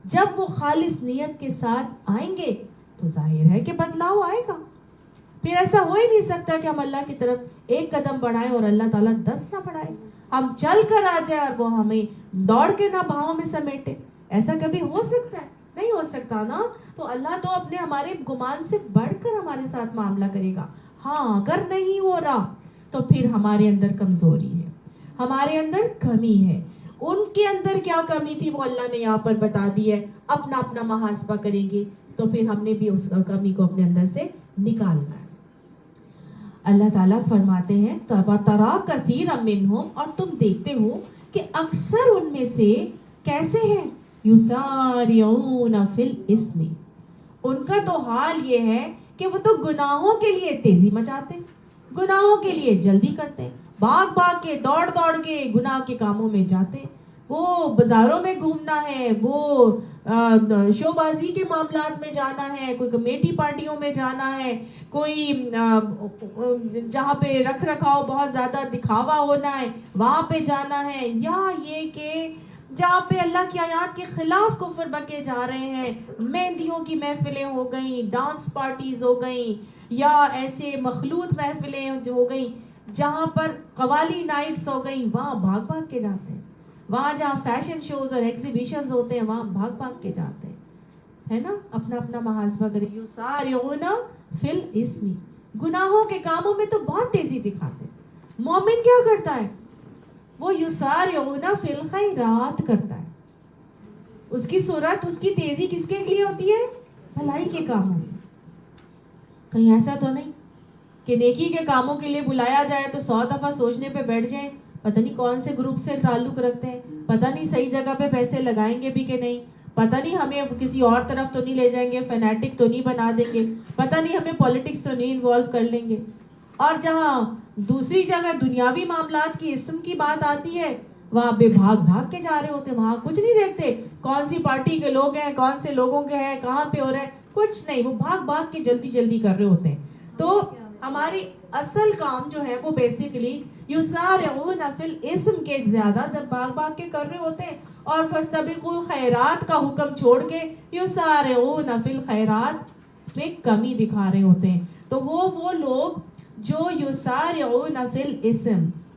جب وہ خالص نیت کے ساتھ آئیں گے تو ظاہر ہے کہ بدلاؤ آئے گا. پھر ایسا ہو ہی نہیں سکتا کہ ہم اللہ کی طرف ایک قدم بڑھائیں اور اللہ تعالیٰ 10 نہ بڑھائے. ہم چل کر آ جائیں اور وہ ہمیں دوڑ کے نہ بھاؤں میں سمیٹے. ایسا کبھی ہو سکتا ہے؟ نہیں ہو سکتا نا. تو اللہ تو اپنے ہمارے گمان سے بڑھ کر ہمارے ساتھ معاملہ کرے گا. ہاں اگر نہیں ہو رہا تو پھر ہمارے اندر کمزوری ہے, ہمارے اندر کمی ہے. ان کے اندر کیا کمی تھی وہ اللہ نے یہاں پر بتا دی ہے. اپنا اپنا محاسبہ کریں گے تو پھر ہم نے بھی اس کمی کو اپنے اندر سے نکالنا ہے. اللہ تعالیٰ فرماتے ہیں تَرَى كَثِيرًا مِّنْهُمْ, اور تم دیکھتے ہو کہ اکثر ان میں سے کیسے ہیں, يُسَارِعُونَ فِي الْإِثْمِ, ان کا تو حال یہ ہے کہ وہ تو گناہوں کے لیے تیزی مچاتے, گناہوں کے لیے جلدی کرتے, بھاگ بھاگ کے دوڑ دوڑ کے گناہ کے کاموں میں جاتے. وہ بازاروں میں گھومنا ہے, وہ شو بازی کے معاملات میں جانا ہے, کوئی کمیٹی پارٹیوں میں جانا ہے, کوئی جہاں پہ رکھ رکھاؤ بہت زیادہ دکھاوا ہونا ہے وہاں پہ جانا ہے, یا یہ کہ جہاں پہ اللہ کی آیات کے خلاف کفر بکے جا رہے ہیں, مہندیوں کی محفلیں ہو گئیں, ڈانس پارٹیز ہو گئیں, یا ایسے مخلوط محفلیں ہو گئیں جہاں پر قوالی نائٹس ہو گئیں, وہاں بھاگ بھاگ کے جاتے ہیں. وہاں جہاں فیشن شوز اور ایگزیبیشنز ہوتے ہیں وہاں بھاگ بھاگ کے جاتے ہیں, ہے نا. اپنا اپنا محاسبہ کریں. یسارعون فی الاسم, گناہوں کے کاموں میں تو بہت تیزی دکھاتے ہیں. مومن کیا کرتا ہے؟ وہ یسارعون فی الخیرات کرتا ہے. اس کی سرعت, اس کی تیزی کس کے لیے ہوتی ہے؟ بھلائی کے کاموں میں. کہیں ایسا تو نہیں کہ نیکی کے کاموں کے لیے بلایا جائے تو 100 دفعہ سوچنے پہ بیٹھ جائیں, پتہ نہیں کون سے گروپ سے تعلق رکھتے ہیں, پتہ نہیں صحیح جگہ پہ پیسے لگائیں گے بھی کہ نہیں, پتہ نہیں ہمیں کسی اور طرف تو نہیں لے جائیں گے, فینیٹک تو نہیں بنا دیں گے, پتہ نہیں ہمیں پالیٹکس تو نہیں انوالو کر لیں گے. اور جہاں دوسری جگہ دنیاوی معاملات کی اسم کی بات آتی ہے وہاں بے بھاگ بھاگ کے جا رہے ہوتے ہیں. وہاں کچھ نہیں دیکھتے کون سی پارٹی کے لوگ ہیں, کون سے لوگوں کے ہیں, کہاں پہ ہو رہے ہیں, کچھ نہیں. وہ بھاگ بھاگ کے جلدی جلدی کر رہے ہوتے ہیں. تو ہماری اصل کام جو ہے وہ بیسیکلی یسارعون فی الاسم کے زیادہ بھاگ بھاگ کے کر رہے ہوتے ہیں, اور فاستبقوا الخیرات کا حکم چھوڑ کے یسارعون فی الخیرات میں کمی دکھا رہے ہوتے ہیں. تو وہ لوگ جو یسارعون فی الاسم,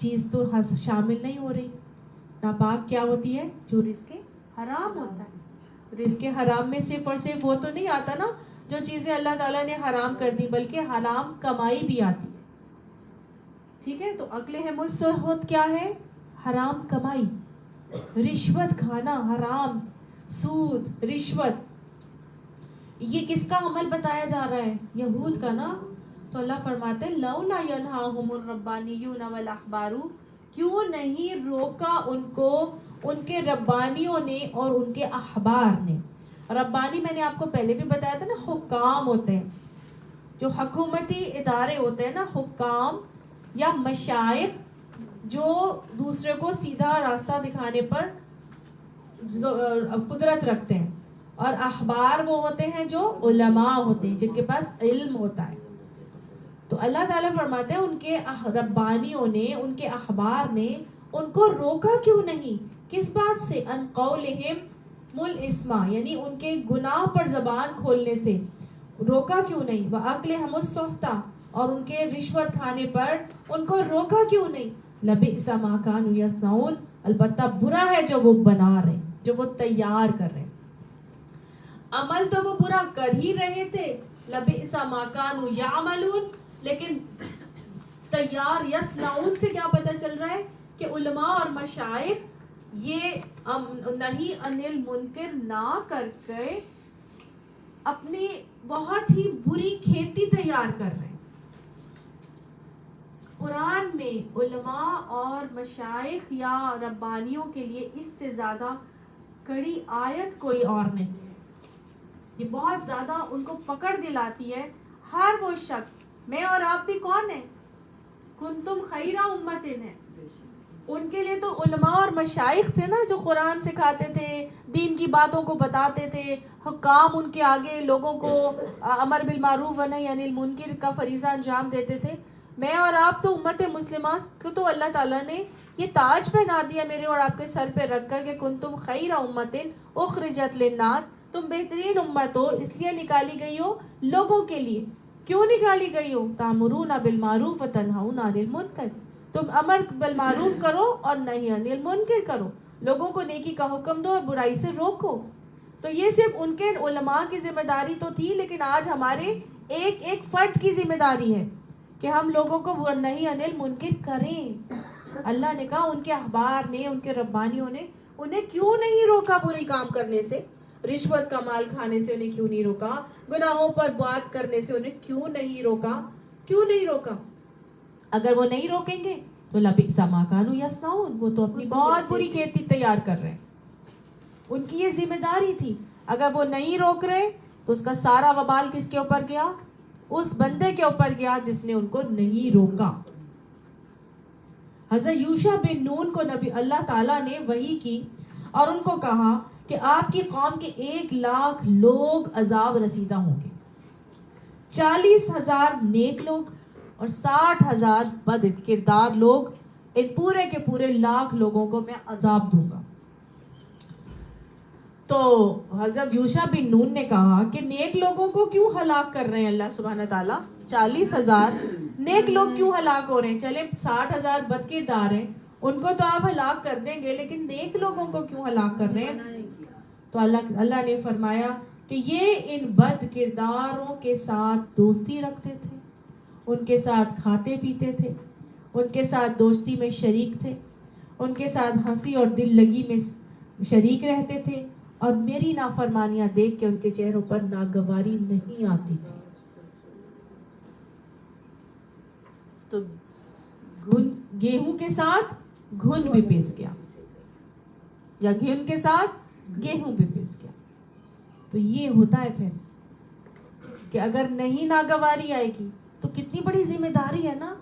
چیز تو شامل نہیں ہو رہی. ناپاک کیا ہوتی ہے؟ جو رزق حرام ہوتا ہے. رزق حرام میں صرف اور صرف وہ تو نہیں آتا نا جو چیزیں اللہ تعالیٰ نے حرام کر دی، بلکہ حرام کمائی بھی آتی ہے. ٹھیک ہے، تو عقل مصحت کیا ہے؟ حرام کمائی، رشوت کھانا حرام، سود، رشوت. یہ کس کا عمل بتایا جا رہا ہے؟ یہود کا نا. تو اللہ فرماتے ہیں لولا ینہاہم الربانیون والاحبار، کیوں نہیں روکا ان کو ان کے ربانیوں نے اور ان کے احبار نے. ربانی میں نے آپ کو پہلے بھی بتایا تھا نا، حکام ہوتے ہیں، جو حکومتی ادارے ہوتے ہیں نا، حکام یا مشائخ جو دوسرے کو سیدھا راستہ دکھانے پر قدرت رکھتے ہیں. اور احبار وہ ہوتے ہیں جو علماء ہوتے ہیں، جن کے پاس علم ہوتا ہے. تو اللہ تعالیٰ فرماتے ہیں ان کے ربانیوں نے، ان کے احبار نے ان کو روکا کیوں نہیں؟ کس بات سے؟ ان قولہم الاسما، یعنی ان کے گناہ پر زبان کھولنے سے روکا کیوں نہیں؟ وَأَكْلِهِمُ السُّحْتَ، اور ان کے رشوت کھانے پر ان کو روکا کیوں نہیں؟ لَبِئْسَ مَا كَانُوا يَصْنَعُونَ، البتہ برا ہے جو وہ بنا رہے ہیں، جو وہ تیار کر رہے ہیں. عمل تو وہ برا کر ہی رہے تھے، لَبِئْسَ مَا كَانُوا يَعْمَلُونَ، لیکن تیار یصنعون سے کیا پتہ چل رہا ہے کہ علماء اور مشائخ یہ نہی عن المنکر نہ کر کے اپنی بہت ہی بری کھیتی تیار کر رہے ہیں. قرآن میں علماء اور مشائخ یا ربانیوں کے لیے اس سے زیادہ کڑی آیت کوئی اور نہیں. یہ بہت زیادہ ان کو پکڑ دلاتی ہے. ہر وہ شخص، میں اور آپ بھی کون ہیں؟ کنتم خیر امت ہیں. ان کے لیے تو علماء اور مشائخ تھے نا، جو قرآن سکھاتے تھے، دین کی باتوں کو بتاتے تھے. حکام ان کے آگے لوگوں کو امر بالمعروف و نہی عن المنکر کا فریضہ انجام دیتے تھے. میں اور آپ تو امت مسلمہ کو تو اللہ تعالیٰ نے یہ تاج پہنا دیا میرے اور آپ کے سر پہ رکھ کر کہ کنتم خیر امت اخرجت للناس، تم بہترین امت ہو، اس لیے نکالی گئی ہو لوگوں کے لیے. کیوں نکالی گئی ہو؟ تامرون بالمعروف وتنہون عن المنکر، تم امر بالمعروف کرو اور نہی عن المنکر کرو، لوگوں کو نیکی کا حکم دو اور برائی سے روکو. تو یہ صرف ان کے علماء کی ذمہ داری تو تھی، لیکن آج ہمارے ایک ایک فرد کی ذمہ داری ہے کہ ہم لوگوں کو نہی عن المنکر کریں. اللہ نے کہا ان کے احبار نے، ان کے ربانیوں نے انہیں کیوں نہیں روکا برے کام کرنے سے؟ رشوت کا مال کھانے سے انہیں کیوں نہیں روکا؟ گناہوں پر بات کرنے سے انہیں کیوں نہیں روکا؟ کیوں نہیں روکا؟ اگر وہ نہیں روکیں گے تو لبئس ما کانوا یصنعون، وہ تو اپنی بہت بری کھیتی تیار کر رہے ہیں. ان کی یہ ذمہ داری تھی. اگر وہ نہیں روک رہے تو اس کا سارا وبال کس کے اوپر گیا؟ اس بندے کے اوپر گیا جس نے ان کو نہیں روکا. حضرت یوشع بن نون کو نبی اللہ تعالیٰ نے وحی کی اور ان کو کہا کہ آپ کی قوم کے 1,00,000 لوگ عذاب رسیدہ ہوں گے، 40,000 نیک لوگ اور 60,000 بد کردار لوگ. ان پورے کے پورے 1,00,000 لوگوں کو میں عذاب دوں گا. تو حضرت یوشع بن نون نے کہا کہ نیک لوگوں کو کیوں ہلاک کر رہے ہیں اللہ سبحانہ تعالیٰ؟ 40,000 نیک لوگ کیوں ہلاک ہو رہے ہیں؟ چلے 60,000 بد کردار ہیں، ان کو تو آپ ہلاک کر دیں گے، لیکن نیک لوگوں کو کیوں ہلاک کر رہے ہیں؟ تو اللہ نے فرمایا کہ یہ ان بد کرداروں کے ساتھ دوستی رکھتے تھے، ان کے ساتھ کھاتے پیتے تھے، ان کے ساتھ دوستی میں شریک تھے، ان کے ساتھ ہنسی اور دل لگی میں شریک رہتے تھے، اور میری نافرمانیاں دیکھ کے ان کے چہروں پر ناگواری نہیں آتی تھی. تو گیہوں کے ساتھ گھن بھی پس گیا، یا گھن کے ساتھ گیہوں بھی پس گیا. تو یہ ہوتا ہے پھر کہ اگر نہیں ناگواری آئے گی تو کتنی بڑی ذمہ داری ہے نا.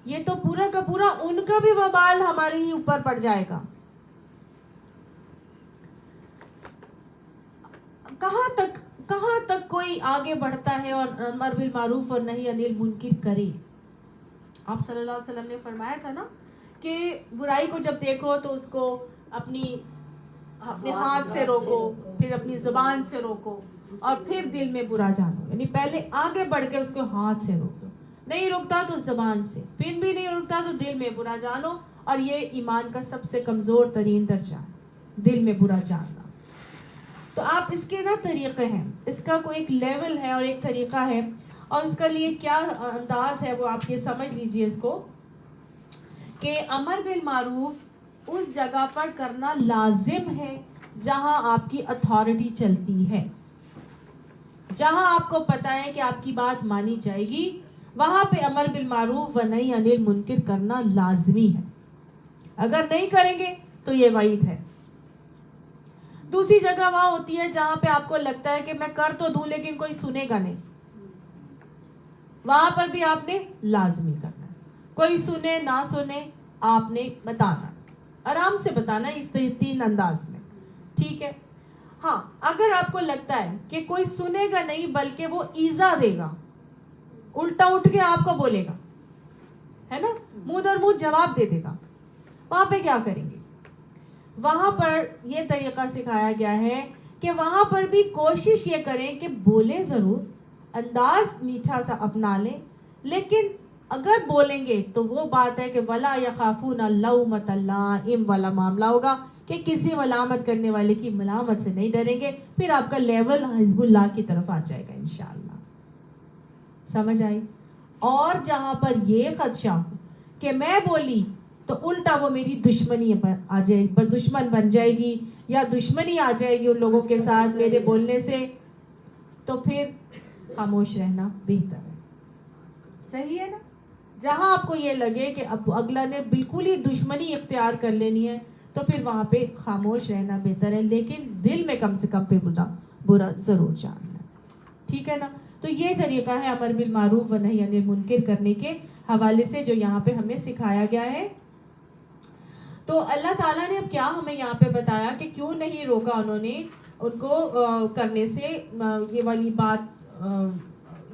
یہ تو پورا کا پورا ان کا بھی وبال ہمارے ہی اوپر پڑ جائے گا. کہاں تک کوئی آگے بڑھتا ہے اور امر بالمعروف اور نہی عن المنکر کرے؟ آپ صلی اللہ علیہ وسلم نے فرمایا تھا نا کہ برائی کو جب دیکھو تو اس کو اپنے ہاتھ سے روکو، پھر اپنی زبان سے روکو، اور پھر دل میں برا جانو. یعنی پہلے آگے بڑھ کے اس کو ہاتھ سے روکو، نہیں رکتا تو زبان سے، پھر بھی نہیں رکتا تو دل میں برا جانو، اور یہ ایمان کا سب سے کمزور ترین درجہ ہے، دل میں برا جاننا۔ تو آپ اس کے نا طریقے ہیں، اس کا کوئی ایک لیول ہے اور ایک طریقہ ہے، اور اس کے لیے کیا انداز ہے وہ آپ یہ سمجھ لیجئے اس کو، کہ امر بالمعروف اس جگہ پر کرنا لازم ہے جہاں آپ کی اتھارٹی چلتی ہے، جہاں آپ کو پتا ہے کہ آپ کی بات مانی جائے گی، وہاں پہ امر بالمعروف و نہی عن المنکر کرنا لازمی ہے۔ اگر نہیں کریں گے تو یہ وعید ہے۔ دوسری جگہ وہاں ہوتی ہے جہاں پہ آپ کو لگتا ہے کہ میں کر تو دوں لیکن کوئی سنے گا نہیں، وہاں پر بھی آپ نے لازمی کرنا ہے، کوئی سنے نہ سنے آپ نے بتانا، آرام سے بتانا، اس تین انداز میں، ٹھیک ہے۔ ہاں اگر آپ کو لگتا ہے کہ کوئی سنے گا نہیں بلکہ وہ ایذا دے گا، الٹا اٹھ کے آپ کو بولے گا، ہے نا، منہ در منہ جواب دے دے گا، وہاں پہ کیا کریں گے؟ وہاں پر یہ طریقہ سکھایا گیا ہے کہ وہاں پر بھی کوشش یہ کریں کہ بولیں ضرور، انداز میٹھا سا اپنا لیں، لیکن اگر بولیں گے تو وہ بات ہے کہ وَلَا يَخَافُونَ لَوْمَةَ لَائِمٍ والا معاملہ ہوگا، کہ کسی ملامت کرنے والے کی ملامت سے نہیں ڈریں گے، پھر آپ کا لیول حزب اللہ کی طرف آ جائے گا انشاءاللہ۔ سمجھ آئی؟ اور جہاں پر یہ خدشہ ہو کہ میں بولی تو الٹا وہ میری دشمنی آ جائے گی، دشمن بن جائے گی، یا دشمنی آ جائے گی ان لوگوں کے ساتھ میرے بولنے سے، تو پھر خاموش رہنا بہتر ہے۔ صحیح ہے نا؟ جہاں آپ کو یہ لگے کہ اب اگلا نے بالکل ہی دشمنی اختیار کر لینی ہے تو پھر وہاں پہ خاموش رہنا بہتر ہے، لیکن دل میں کم سے کم پہ برا ضرور جاننا ہے، ٹھیک ہے نا؟ تو یہ طریقہ ہے امر بالمعروف و نہی عن المنکر کرنے کے حوالے سے جو یہاں پہ ہمیں سکھایا گیا ہے۔ تو اللہ تعالیٰ نے اب کیا ہمیں یہاں پہ بتایا کہ کیوں نہیں روکا انہوں نے ان کو کرنے سے، یہ والی بات،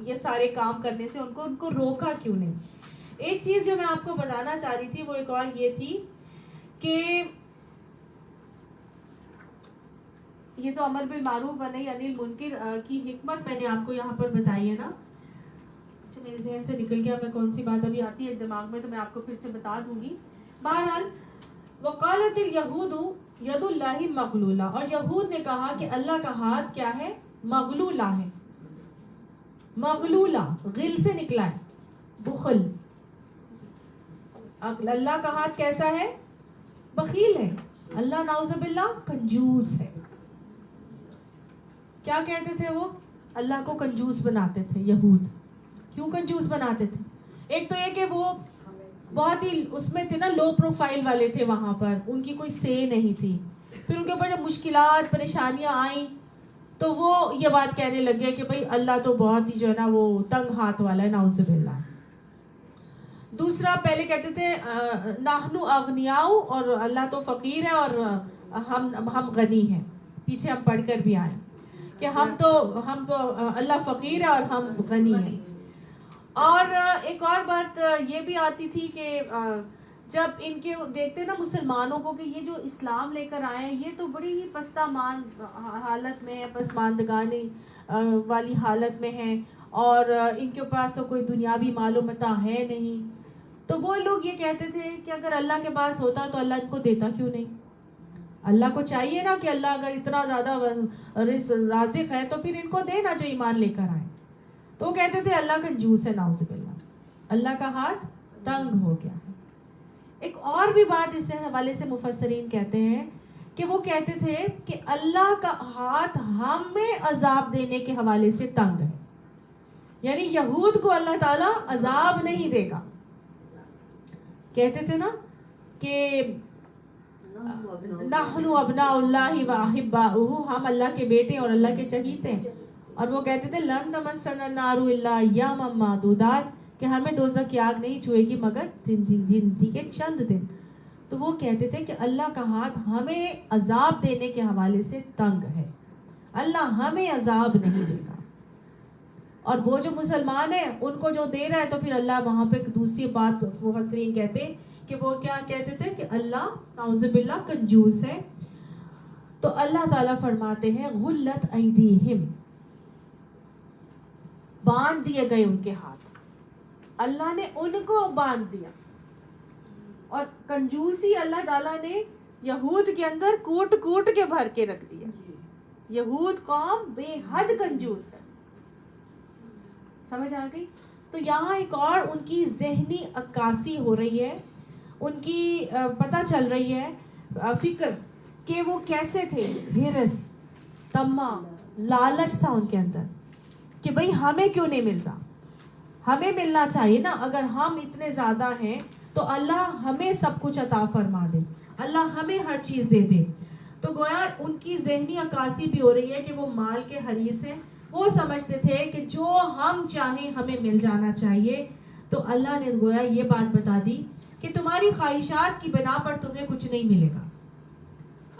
یہ سارے کام کرنے سے ان کو روکا کیوں نہیں؟ ایک چیز جو میں آپ کو بتانا چاہ رہی تھی وہ ایک اور یہ تھی کہ یہ تو امر بالمعروف و نہی عن المنکر کی حکمت میں نے آپ کو یہاں پر بتائی ہے نا، میرے ذہن سے نکل گیا، میں کون سی بات ابھی آتی ہے دماغ میں تو میں آپ کو پھر سے بتا دوں گی۔ بہرحال وقالت الیہود ید اللہ مغلولہ، اور یہود نے کہا کہ اللہ کا ہاتھ کیا ہے؟ مغلولہ ہے۔ مغلولہ غل سے نکلا ہے، بخل۔ اللہ کا ہاتھ کیسا ہے؟ بخیل ہے۔ اللہ نعوذ باللہ کنجوس ہے۔ کیا کہتے تھے وہ؟ اللہ کو کنجوس بناتے تھے یہود۔ کیوں کنجوس بناتے تھے؟ ایک تو یہ کہ وہ بہت ہی اس میں تھے نا، لو پروفائل والے تھے، وہاں پر ان کی کوئی سے نہیں تھی، پھر ان کے اوپر جب مشکلات پریشانیاں آئیں تو وہ یہ بات کہنے لگے کہ بھئی اللہ تو بہت ہی جو ہے نا وہ تنگ ہاتھ والا ہے، نعوذ باللہ۔ دوسرا پہلے کہتے تھے نحنو اغنیاء، اور اللہ تو فقیر ہے اور ہم غنی ہیں، پیچھے ہم پڑھ کر بھی آئے کہ ہم تو اللہ فقیر ہے اور ہم غنی ہیں۔ اور ایک اور بات یہ بھی آتی تھی کہ جب ان کے دیکھتے نا مسلمانوں کو کہ یہ جو اسلام لے کر آئے ہیں یہ تو بڑی ہی پستہ مان حالت میں ہے، پسماندگانی والی حالت میں ہیں، اور ان کے پاس تو کوئی دنیاوی مال و متاع ہے نہیں، تو وہ لوگ یہ کہتے تھے کہ اگر اللہ کے پاس ہوتا تو اللہ ان کو دیتا کیوں نہیں؟ اللہ کو چاہیے نا کہ اللہ اگر اتنا زیادہ رازق ہے تو پھر ان کو دے نا جو ایمان لے کر آئے۔ تو وہ کہتے تھے اللہ کنجوس ہے، نعوذ باللہ، اللہ کا ہاتھ تنگ ہو گیا ہے۔ ایک اور بھی بات اس حوالے سے مفسرین کہتے ہیں کہ وہ کہتے تھے کہ اللہ کا ہاتھ ہمیں عذاب دینے کے حوالے سے تنگ ہے، یعنی یہود کو اللہ تعالیٰ عذاب نہیں دے گا۔ کہتے تھے نا کہ نحن ابناء اللہ و احباؤہ، ہم اللہ کے بیٹے اور اللہ کے چہیتے ہیں، اور وہ کہتے تھے لن تمسنا النار الا ایاما معدودات، کہ ہمیں دوزخ کی آگ نہیں چھوئے گی مگر زندگی کے چند دن۔ تو وہ کہتے تھے کہ اللہ کا ہاتھ ہمیں عذاب دینے کے حوالے سے تنگ ہے، اللہ ہمیں عذاب نہیں دے گا، اور وہ جو مسلمان ہیں ان کو جو دے رہا ہے، تو پھر اللہ وہاں پہ دوسری بات مفسرین کہتے ہیں کہ وہ کیا کہتے تھے کہ اللہ نعوذ باللہ کنجوس ہے۔ تو اللہ تعالیٰ فرماتے ہیں غلت ایدیہم، باندھ دیے گئے ان کے ہاتھ، اللہ نے ان کو باندھ دیا. اور کنجوسی اللہ تعالیٰ نے یہود کے اندر کوٹ کوٹ کے بھر کے رکھ دیا. یہود قوم بے حد کنجوس ہے. سمجھ آ گئی؟ تو یہاں ایک اور ان کی ذہنی عکاسی ہو رہی ہے, ان کی پتہ چل رہی ہے فکر کہ وہ کیسے تھے. ہرس, طمع, لالچ تھا ان کے اندر کہ بھئی ہمیں کیوں نہیں ملتا, ہمیں ملنا چاہیے نا. اگر ہم اتنے زیادہ ہیں تو اللہ ہمیں سب کچھ عطا فرما دے, اللہ ہمیں ہر چیز دے دے. تو گویا ان کی ذہنی عکاسی بھی ہو رہی ہے کہ وہ مال کے حریص ہیں. وہ سمجھتے تھے کہ جو ہم چاہیں ہمیں مل جانا چاہیے. تو اللہ نے گویا یہ بات بتا دی کہ تمہاری خواہشات کی بنا پر تمہیں کچھ نہیں ملے گا.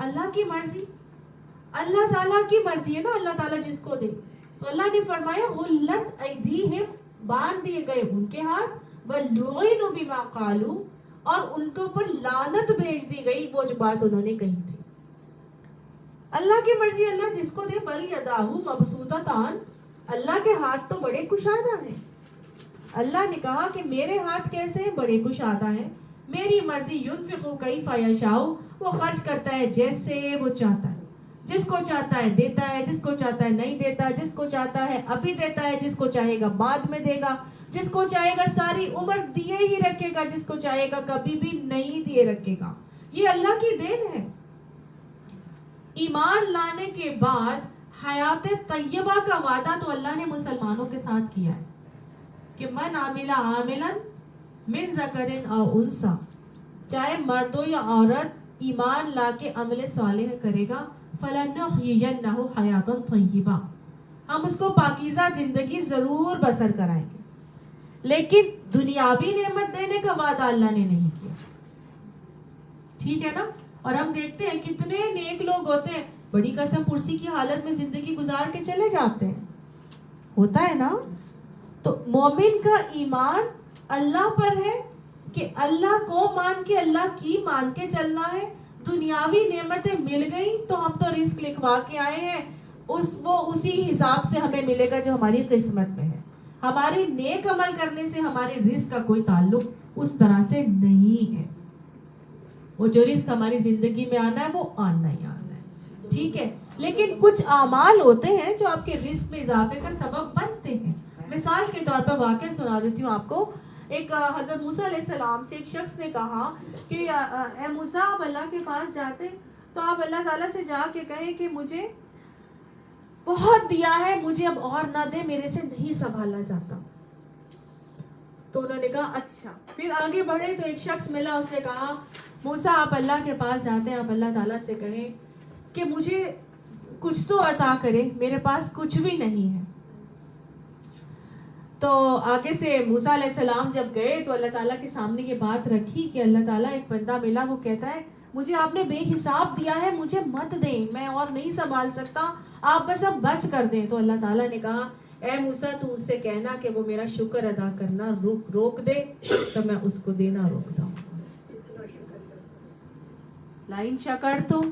اللہ کی مرضی, اللہ تعالیٰ کی مرضی ہے نا, اللہ تعالیٰ جس کو دے. تو اللہ نے فرمایا غلت ایدیہم, باندھ دیے گئے ان کے ہاتھ, وَلُعِنُوا بِمَا قَالُوا, اور ان کے اوپر لعنت بھیج دی گئی وہ جو بات انہوں نے کہی تھی. اللہ کی مرضی, اللہ جس کو دے. بل یداہ مبسوطتان, اللہ کے ہاتھ تو بڑے کشادہ ہیں. اللہ نے کہا کہ میرے ہاتھ کیسے ہیں, بڑے کشادہ ہیں. میری مرضی ينفق کیف یشاء, وہ خرچ کرتا ہے جیسے وہ چاہتا ہے. جس کو چاہتا ہے دیتا ہے, جس کو چاہتا ہے نہیں دیتا, جس کو چاہتا ہے ابھی دیتا ہے, جس کو چاہے گا بعد میں دے گا, جس کو چاہے گا ساری عمر دیے ہی رکھے گا, جس کو چاہے گا کبھی بھی نہیں دیے رکھے گا. یہ اللہ کی دین ہے. ایمان لانے کے بعد حیات طیبہ کا وعدہ تو اللہ نے مسلمانوں کے ساتھ کیا ہے کہ من عامل عاملا من ذکر او انثی, چاہے مرد ہو یا عورت ایمان لا کے عمل صالح کرے گا, فلنحیینہ حیاتا طیبہ, ہم اس کو پاکیزہ زندگی ضرور بسر کرائیں گے. لیکن دنیاوی نعمت دینے کا وعدہ اللہ نے نہیں کیا. ٹھیک ہے نا. اور ہم دیکھتے ہیں کتنے نیک لوگ ہوتے ہیں, بڑی قسم پرسی کی حالت میں زندگی گزار کے چلے جاتے ہیں. ہوتا ہے نا. تو مومن کا ایمان اللہ پر ہے کہ اللہ کو مان کے, اللہ کی مان کے چلنا ہے. دنیاوی نعمتیں مل گئی تو ہم تو رزق لکھوا کے آئے ہیں, وہ اسی حساب سے ہمیں ملے گا جو ہماری قسمت میں ہے. ہماری نیک عمل کرنے سے ہمارے رزق کا کوئی تعلق اس طرح سے نہیں ہے. وہ جو رزق ہماری زندگی میں آنا ہے وہ آنا ہی آنا ہے. ٹھیک ہے. لیکن کچھ اعمال ہوتے ہیں جو آپ کے رزق میں اضافے کا سبب بنتے ہیں. مثال کے طور پر واقعہ سنا دیتی ہوں آپ کو. ایک حضرت موسیٰ علیہ السلام سے ایک شخص نے کہا کہ اے موسیٰ, آپ اللہ کے پاس جاتے تو آپ اللہ تعالیٰ سے جا کے کہیں کہ مجھے بہت دیا ہے, مجھے اب اور نہ دے, میرے سے نہیں سنبھالا جاتا. تو انہوں نے کہا اچھا. پھر آگے بڑھے تو ایک شخص ملا, اس نے کہا موسیٰ آپ اللہ کے پاس جاتے ہیں, آپ اللہ تعالیٰ سے کہیں کہ مجھے کچھ تو عطا کرے, میرے پاس کچھ بھی نہیں ہے. تو آگے سے موسیٰ علیہ السلام جب گئے تو اللہ تعالیٰ کے سامنے یہ بات رکھی کہ اللہ تعالیٰ, ایک بندہ ملا, وہ کہتا ہے مجھے آپ نے بے حساب دیا ہے, مجھے مت دیں, میں اور نہیں سنبھال سکتا, آپ بس اب بس کر دیں. تو اللہ تعالیٰ نے کہا اے موسیٰ تو اس سے کہنا کہ وہ میرا شکر ادا کرنا روک دے تو میں اس کو دینا روکتا ہوں. لائن شکرتم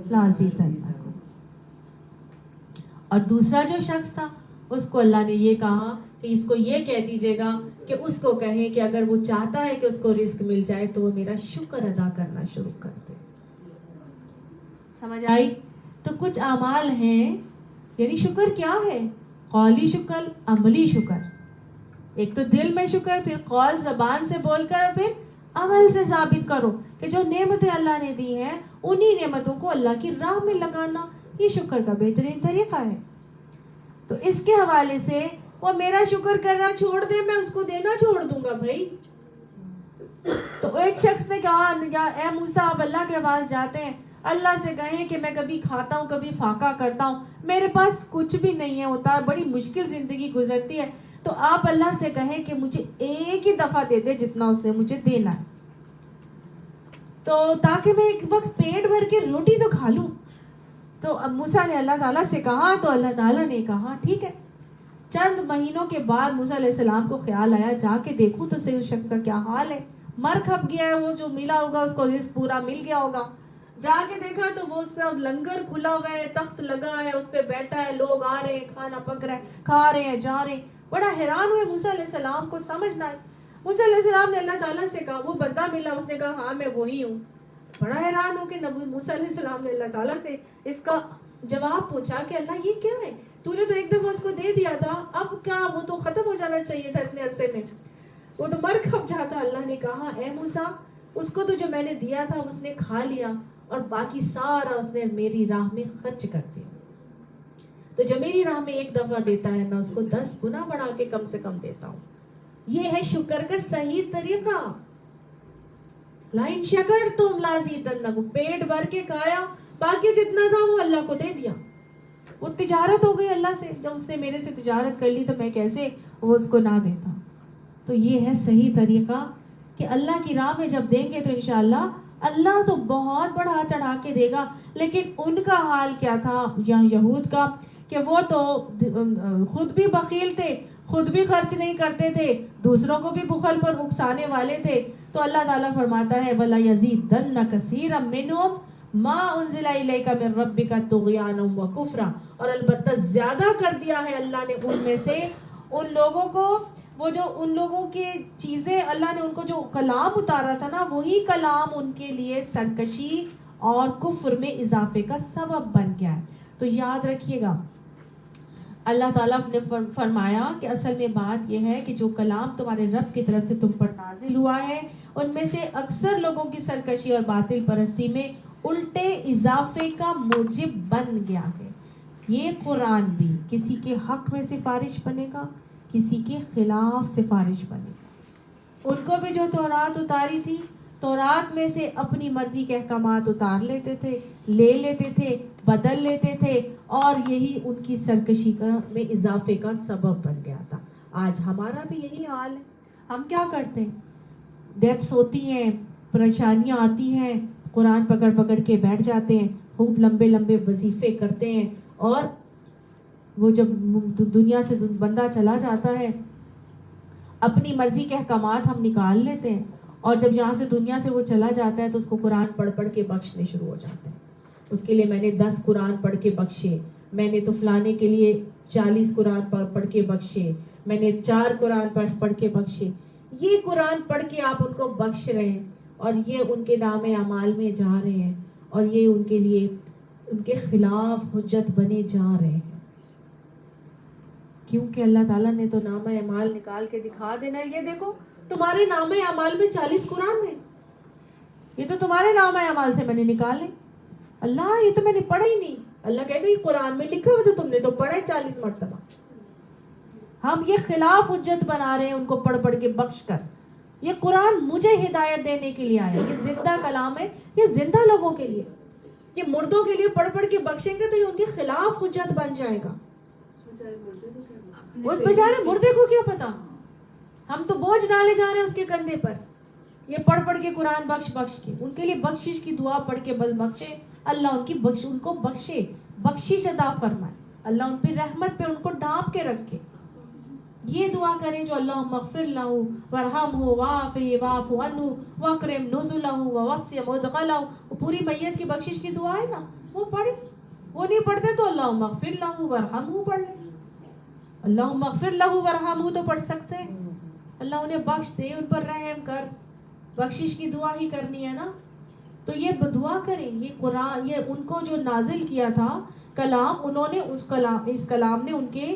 لازیدنکم. اور دوسرا جو شخص تھا اس کو اللہ نے یہ کہا کہ اس کو یہ کہہ دیجیے گا کہ اس کو کہیں کہ اگر وہ چاہتا ہے کہ اس کو رزق مل جائے تو وہ میرا شکر ادا کرنا شروع کر دے. سمجھ آئی؟ تو کچھ اعمال ہیں, یعنی شکر کیا ہے, قولی شکر, عملی شکر. ایک تو دل میں شکر, پھر قول زبان سے بول کر, پھر عمل سے ثابت کرو کہ جو نعمتیں اللہ نے دی ہیں انہی نعمتوں کو اللہ کی راہ میں لگانا, یہ شکر کا بہترین طریقہ ہے. تو اس کے حوالے سے وہ میرا شکر کرنا چھوڑ دے, میں اس کو دینا چھوڑ دوں گا بھائی. تو ایک شخص نے کہا اے موسیٰ آپ اللہ کے پاس جاتے ہیں, اللہ سے کہیں کہ میں کبھی کھاتا ہوں کبھی فاقہ کرتا ہوں, میرے پاس کچھ بھی نہیں ہے, ہوتا ہے بڑی مشکل زندگی گزرتی ہے, تو آپ اللہ سے کہیں کہ مجھے ایک ہی دفعہ دے دے جتنا اس نے مجھے دینا ہے, تو تاکہ میں ایک وقت پیٹ بھر کے روٹی تو کھا لوں. تو موسیٰ نے اللہ تعالیٰ سے کہا, تو اللہ تعالیٰ نے کہا ٹھیک ہے. چند مہینوں کے بعد موسیٰ علیہ السلام کو خیال آیا جا کے دیکھوں تو صحیح اس شخص کا کیا حال ہے, مر کھپ گیا ہے, وہ جو ملا ہوگا اس کو رزق پورا مل گیا ہوگا. جا کے دیکھا تو وہ اس کا لنگر کھلا ہوا ہے, تخت لگا ہے, اس پہ بیٹھا ہے, لوگ آ رہے ہیں, کھانا پک رہا ہے, کھا رہے ہیں, جا رہے ہیں. بڑا حیران ہوئے موسیٰ علیہ السلام کو, سمجھ نہ آئی. موسیٰ علیہ السلام نے اللہ تعالیٰ سے کہا, وہ بندہ ملا, اس نے کہا ہاں میں وہی ہوں. بڑا حیران ہو کہ نبی موسیٰ علیہ السلام نے اللہ تعالیٰ سے اس کا جواب پوچھا کہ اللہ یہ کیا ہے, تو نے تو ایک دفعہ اس کو دے دیا تھا, اب کیا وہ تو ختم ہو جانا چاہیے تھا اتنے عرصے میں, وہ تو مر کب جاتا. اللہ نے کہا اے موسیٰ, اس کو تو جو میں نے دیا تھا اس نے کھا لیا, اور باقی سارا اس نے میری راہ میں خرچ کر دیا. تو جو میری راہ میں ایک دفعہ دیتا ہے میں اس کو 10 گنا بڑھا کے کم سے کم دیتا ہوں. یہ ہے شکر کا صحیح طریقہ. لائن شکر تم لازیدنکم, پیٹ بھر کے کھایا, باقی جتنا تھا وہ اللہ کو دے دیا. وہ تجارت ہو گئی اللہ سے, جب اس نے میرے سے تجارت کر لی تو میں کیسے وہ اس کو نہ دیتا. تو یہ ہے صحیح طریقہ کہ اللہ کی راہ میں جب دیں گے تو انشاءاللہ اللہ تو بہت بڑھا چڑھا کے دے گا. لیکن ان کا حال کیا تھا یہود کا, کہ وہ تو خود بھی بخیل تھے, خود بھی خرچ نہیں کرتے تھے, دوسروں کو بھی بخل پر اکسانے والے تھے. تو اللہ تعالیٰ فرماتا ہے وَلَا يَزِيدَنَّ كَثِيرًا مِّنْهُمْ مَا أُنزِلَ إِلَيْكَ مِن رَّبِّكَ طُغْيَانًا وَكُفْرًا. اور البتہ زیادہ کر دیا ہے اللہ نے ان میں سے ان لوگوں کو, وہ جو ان لوگوں کی چیزیں اللہ نے ان کو جو کلام اتارا تھا نا, وہی کلام ان کے لیے سرکشی اور کفر میں اضافے کا سبب بن گیا ہے. تو یاد رکھیے گا, اللہ تعالیٰ نے فرمایا کہ اصل میں بات یہ ہے کہ جو کلام تمہارے رب کی طرف سے تم پر نازل ہوا ہے, ان میں سے اکثر لوگوں کی سرکشی اور باطل پرستی میں الٹے اضافے کا موجب بن گیا ہے. یہ قرآن بھی کسی کے حق میں سفارش بنے گا, کسی کے خلاف سفارش بنے گا. ان کو بھی جو تورات اتاری تھی, تورات میں سے اپنی مرضی کے احکامات اتار لیتے تھے, لے لیتے تھے, بدل لیتے تھے, اور یہی ان کی سرکشی کا میں اضافے کا سبب بن گیا تھا. آج ہمارا بھی یہی حال ہے. ہم کیا کرتے ہیں, ڈیتھس ہوتی ہیں, پریشانیاں آتی ہیں, قرآن پکڑ پکڑ کے بیٹھ جاتے ہیں, خوب لمبے لمبے وظیفے کرتے ہیں, اور وہ جب دنیا سے بندہ چلا جاتا ہے اپنی مرضی کے احکامات ہم نکال لیتے ہیں, اور جب یہاں سے دنیا سے وہ چلا جاتا ہے تو اس کو قرآن پڑھ پڑھ کے بخشنے شروع ہو جاتے ہیں. اس کے لیے میں نے 10 قرآن پڑھ کے بخشے, میں نے تو فلانے کے لیے 40 قرآن پڑھ کے بخشے, میں نے 4 قرآن پڑھ کے بخشے. یہ قرآن پڑھ کے آپ ان کو بخش رہے ہیں, اور یہ ان کے نام اعمال میں جا رہے ہیں, اور یہ ان کے لیے ان کے خلاف حجت بنے جا رہے ہیں. کیونکہ اللہ تعالیٰ نے تو نام اعمال نکال کے دکھا دینا ہے, یہ دیکھو تمہارے نام اعمال میں 40 قرآن ہیں, یہ تو تمہارے نام اعمال سے میں نے نکالے. اللہ یہ تو میں نے پڑھا ہی نہیں. اللہ کہے گا یہ قرآن میں لکھا ہوا تو تم نے تو پڑھا ہے 40 مرتبہ. ہم یہ خلاف حجت بنا رہے ہیں ان کو پڑھ پڑھ کے بخش کر. یہ قرآن مجھے ہدایت دینے کے لیے آیا, یہ زندہ کلام ہے, یہ زندہ لوگوں کے لیے. یہ مردوں کے لیے پڑھ پڑھ کے بخشیں گے تو یہ ان کے خلاف حجت بن جائے گا. اس بیچارے مردے کو کیا پتا, ہم تو بوجھ ڈالے جا رہے ہیں اس کے کندھے پر. یہ پڑھ پڑھ کے قرآن بخش کے, ان کے لیے بخشش کی دعا پڑھ کے بخشے, اللہ ان کو بخشے, بخشش عطا فرمائے, اللہ ان پہ رحمت پہ ان کو ڈانپ کے رکھے. یہ دعا کریں جو اللہم اغفر لہ ورحمہ وعافہ واعف عنہ واکرم نزلہ ووسع مدخلہ, وہ پوری میت کی بخشش کی دعا ہے نا, وہ پڑھیں. وہ نہیں پڑھتے تو اللہم اغفر لہ ورحمہ پڑھ لیں. اللہم اغفر لہ ورحمہ تو پڑھ سکتے ہیں, اللہ انہیں بخش دے, ان پر رحم کر, بخشش کی دعا ہی کرنی ہے نا. تو یہ دعا کریں. یہ قرآن, یہ ان کو جو نازل کیا تھا کلام, انہوں نے اس کلام نے ان کے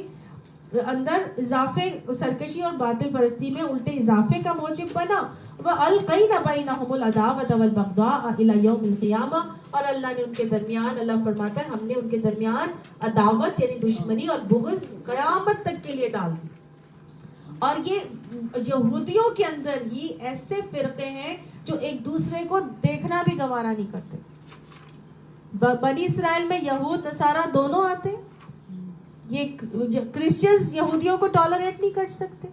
اندر اضافے, سرکشی اور باطل پرستی میں الٹے اضافے کا موجب بنا. وَأَلْقَيْنَا بَيْنَهُمُ الْعَدَاوَةَ وَالْبَغْضَاءَ إِلَى يَوْمِ الْقِيَامَةِ, اور اللہ نے ان کے درمیان, اللہ فرماتا ہے ہم نے ان کے درمیان عداوت یعنی دشمنی اور بغض قیامت تک کے لیے ڈال دی. اور یہ یہودیوں کے اندر ہی ایسے فرقے ہیں جو ایک دوسرے کو دیکھنا بھی گوارا نہیں کرتے. بنی اسرائیل میں یہود نصارہ دونوں آتے ہیں. یہ کرسچنز یہودیوں کو ٹالریٹ نہیں کر سکتے.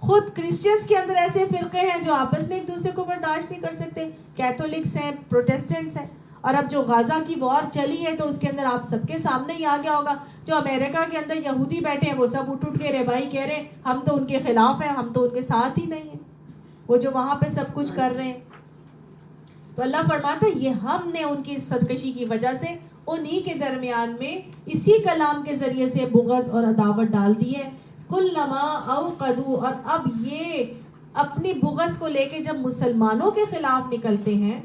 خود کرسچنز کے اندر ایسے فرقے ہیں جو آپس میں ایک دوسرے کو برداشت نہیں کر سکتے. کیتھولکس ہیں, پروٹیسٹنٹس ہیں. اور اب جو غزہ کی وار چلی ہے تو اس کے اندر آپ سب کے سامنے ہی آ گیا ہوگا, جو امریکہ کے اندر یہودی بیٹھے ہیں وہ سب اٹھ کے رے بھائی کہہ رہے ہیں ہم تو ان کے خلاف ہیں, ہم تو ان کے ساتھ ہی نہیں ہیں, وہ جو وہاں پہ سب کچھ کر رہے ہیں. تو اللہ فرماتا ہے یہ ہم نے ان کی سرکشی کی وجہ سے انہی کے درمیان میں اسی کلام کے ذریعے سے بغض اور عداوت ڈال دی ہے. کلما اوقدوا, اور اب یہ اپنی بغض کو لے کے جب مسلمانوں کے خلاف نکلتے ہیں،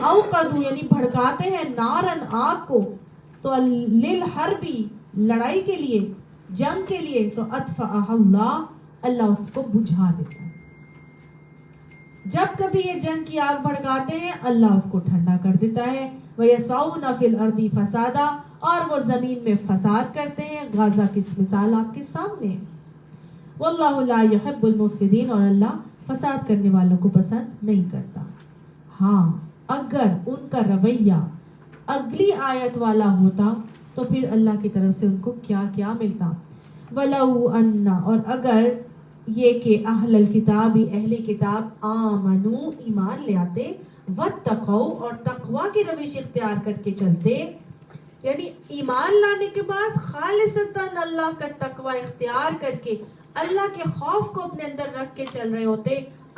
اوقدو یعنی بھڑکاتے ہیں، نارن آگ کو، تو للحربی لڑائی کے لیے، جنگ کے لیے، تو اطفأها اللہ اس کو بجھا دیتا ہے. جب کبھی یہ جنگ کی آگ بھڑکاتے ہیں اللہ اس کو ٹھنڈا کر دیتا ہے. وَيَسْعَوْنَ فِي الْأَرْضِ فَسَادًا، اور وہ زمین میں فساد کرتے ہیں. غزہ کی مثال آپ کے سامنے ہے. وَاللَّهُ لَا يُحِبُّ الْمُفْسِدِينَ، اور اللہ فساد کرنے والوں کو پسند نہیں کرتا. ہاں اگر ان کا رویہ اگلی آیت والا ہوتا تو پھر اللہ کی طرف سے ان کو کیا کیا ملتا. وَلَوْ أَنَّ، اور اگر یہ کہ اہل الکتاب، اہل کتاب، آمنو ایمان لے آتے، واتقوا اور تقوی کی روش اختیار کر کے چلتے، یعنی ایمان لانے کے بعد خالصتاً اللہ کا تقوی اختیار کر کے اللہ کے خوف کو اپنے اندر رکھ کے چل رہے ہوتے،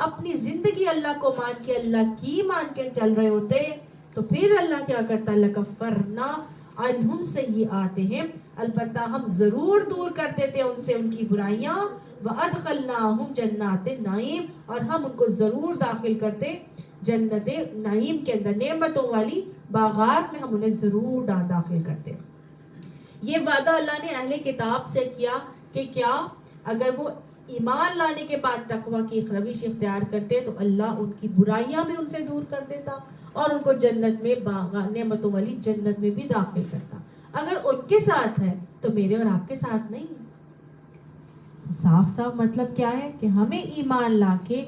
اپنی زندگی اللہ کو مان کے، اللہ کی مان کے چل رہے ہوتے، تو پھر اللہ کیا کرتا؟ لَكَفَّرْنَا عَنْهُمْ سَيِّئَاتِهِمْ، البتہ ہم ضرور دور کرتے تھے ان سے ان کی برائیاں. وَأَدْخَلْنَاهُمْ جَنَّاتِ النَّعِيمِ، اور ہم ان کو ضرور داخل کرتے جنت نعیم کے اندر، نعمتوں والی باغات میں ہم انہیں ضرور داخل کرتے. یہ وعدہ اللہ نے اہل کتاب سے کیا کہ کیا اگر وہ ایمان لانے کے بعد تقوی کی روش اختیار کرتے تو اللہ ان کی برائیاں بھی ان سے دور کر دیتا اور ان کو جنت میں نعمتوں والی جنت میں بھی داخل کرتا. اگر ان کے ساتھ ہے تو میرے اور آپ کے ساتھ نہیں. صاف صاف مطلب کیا ہے کہ ہمیں ایمان لا کے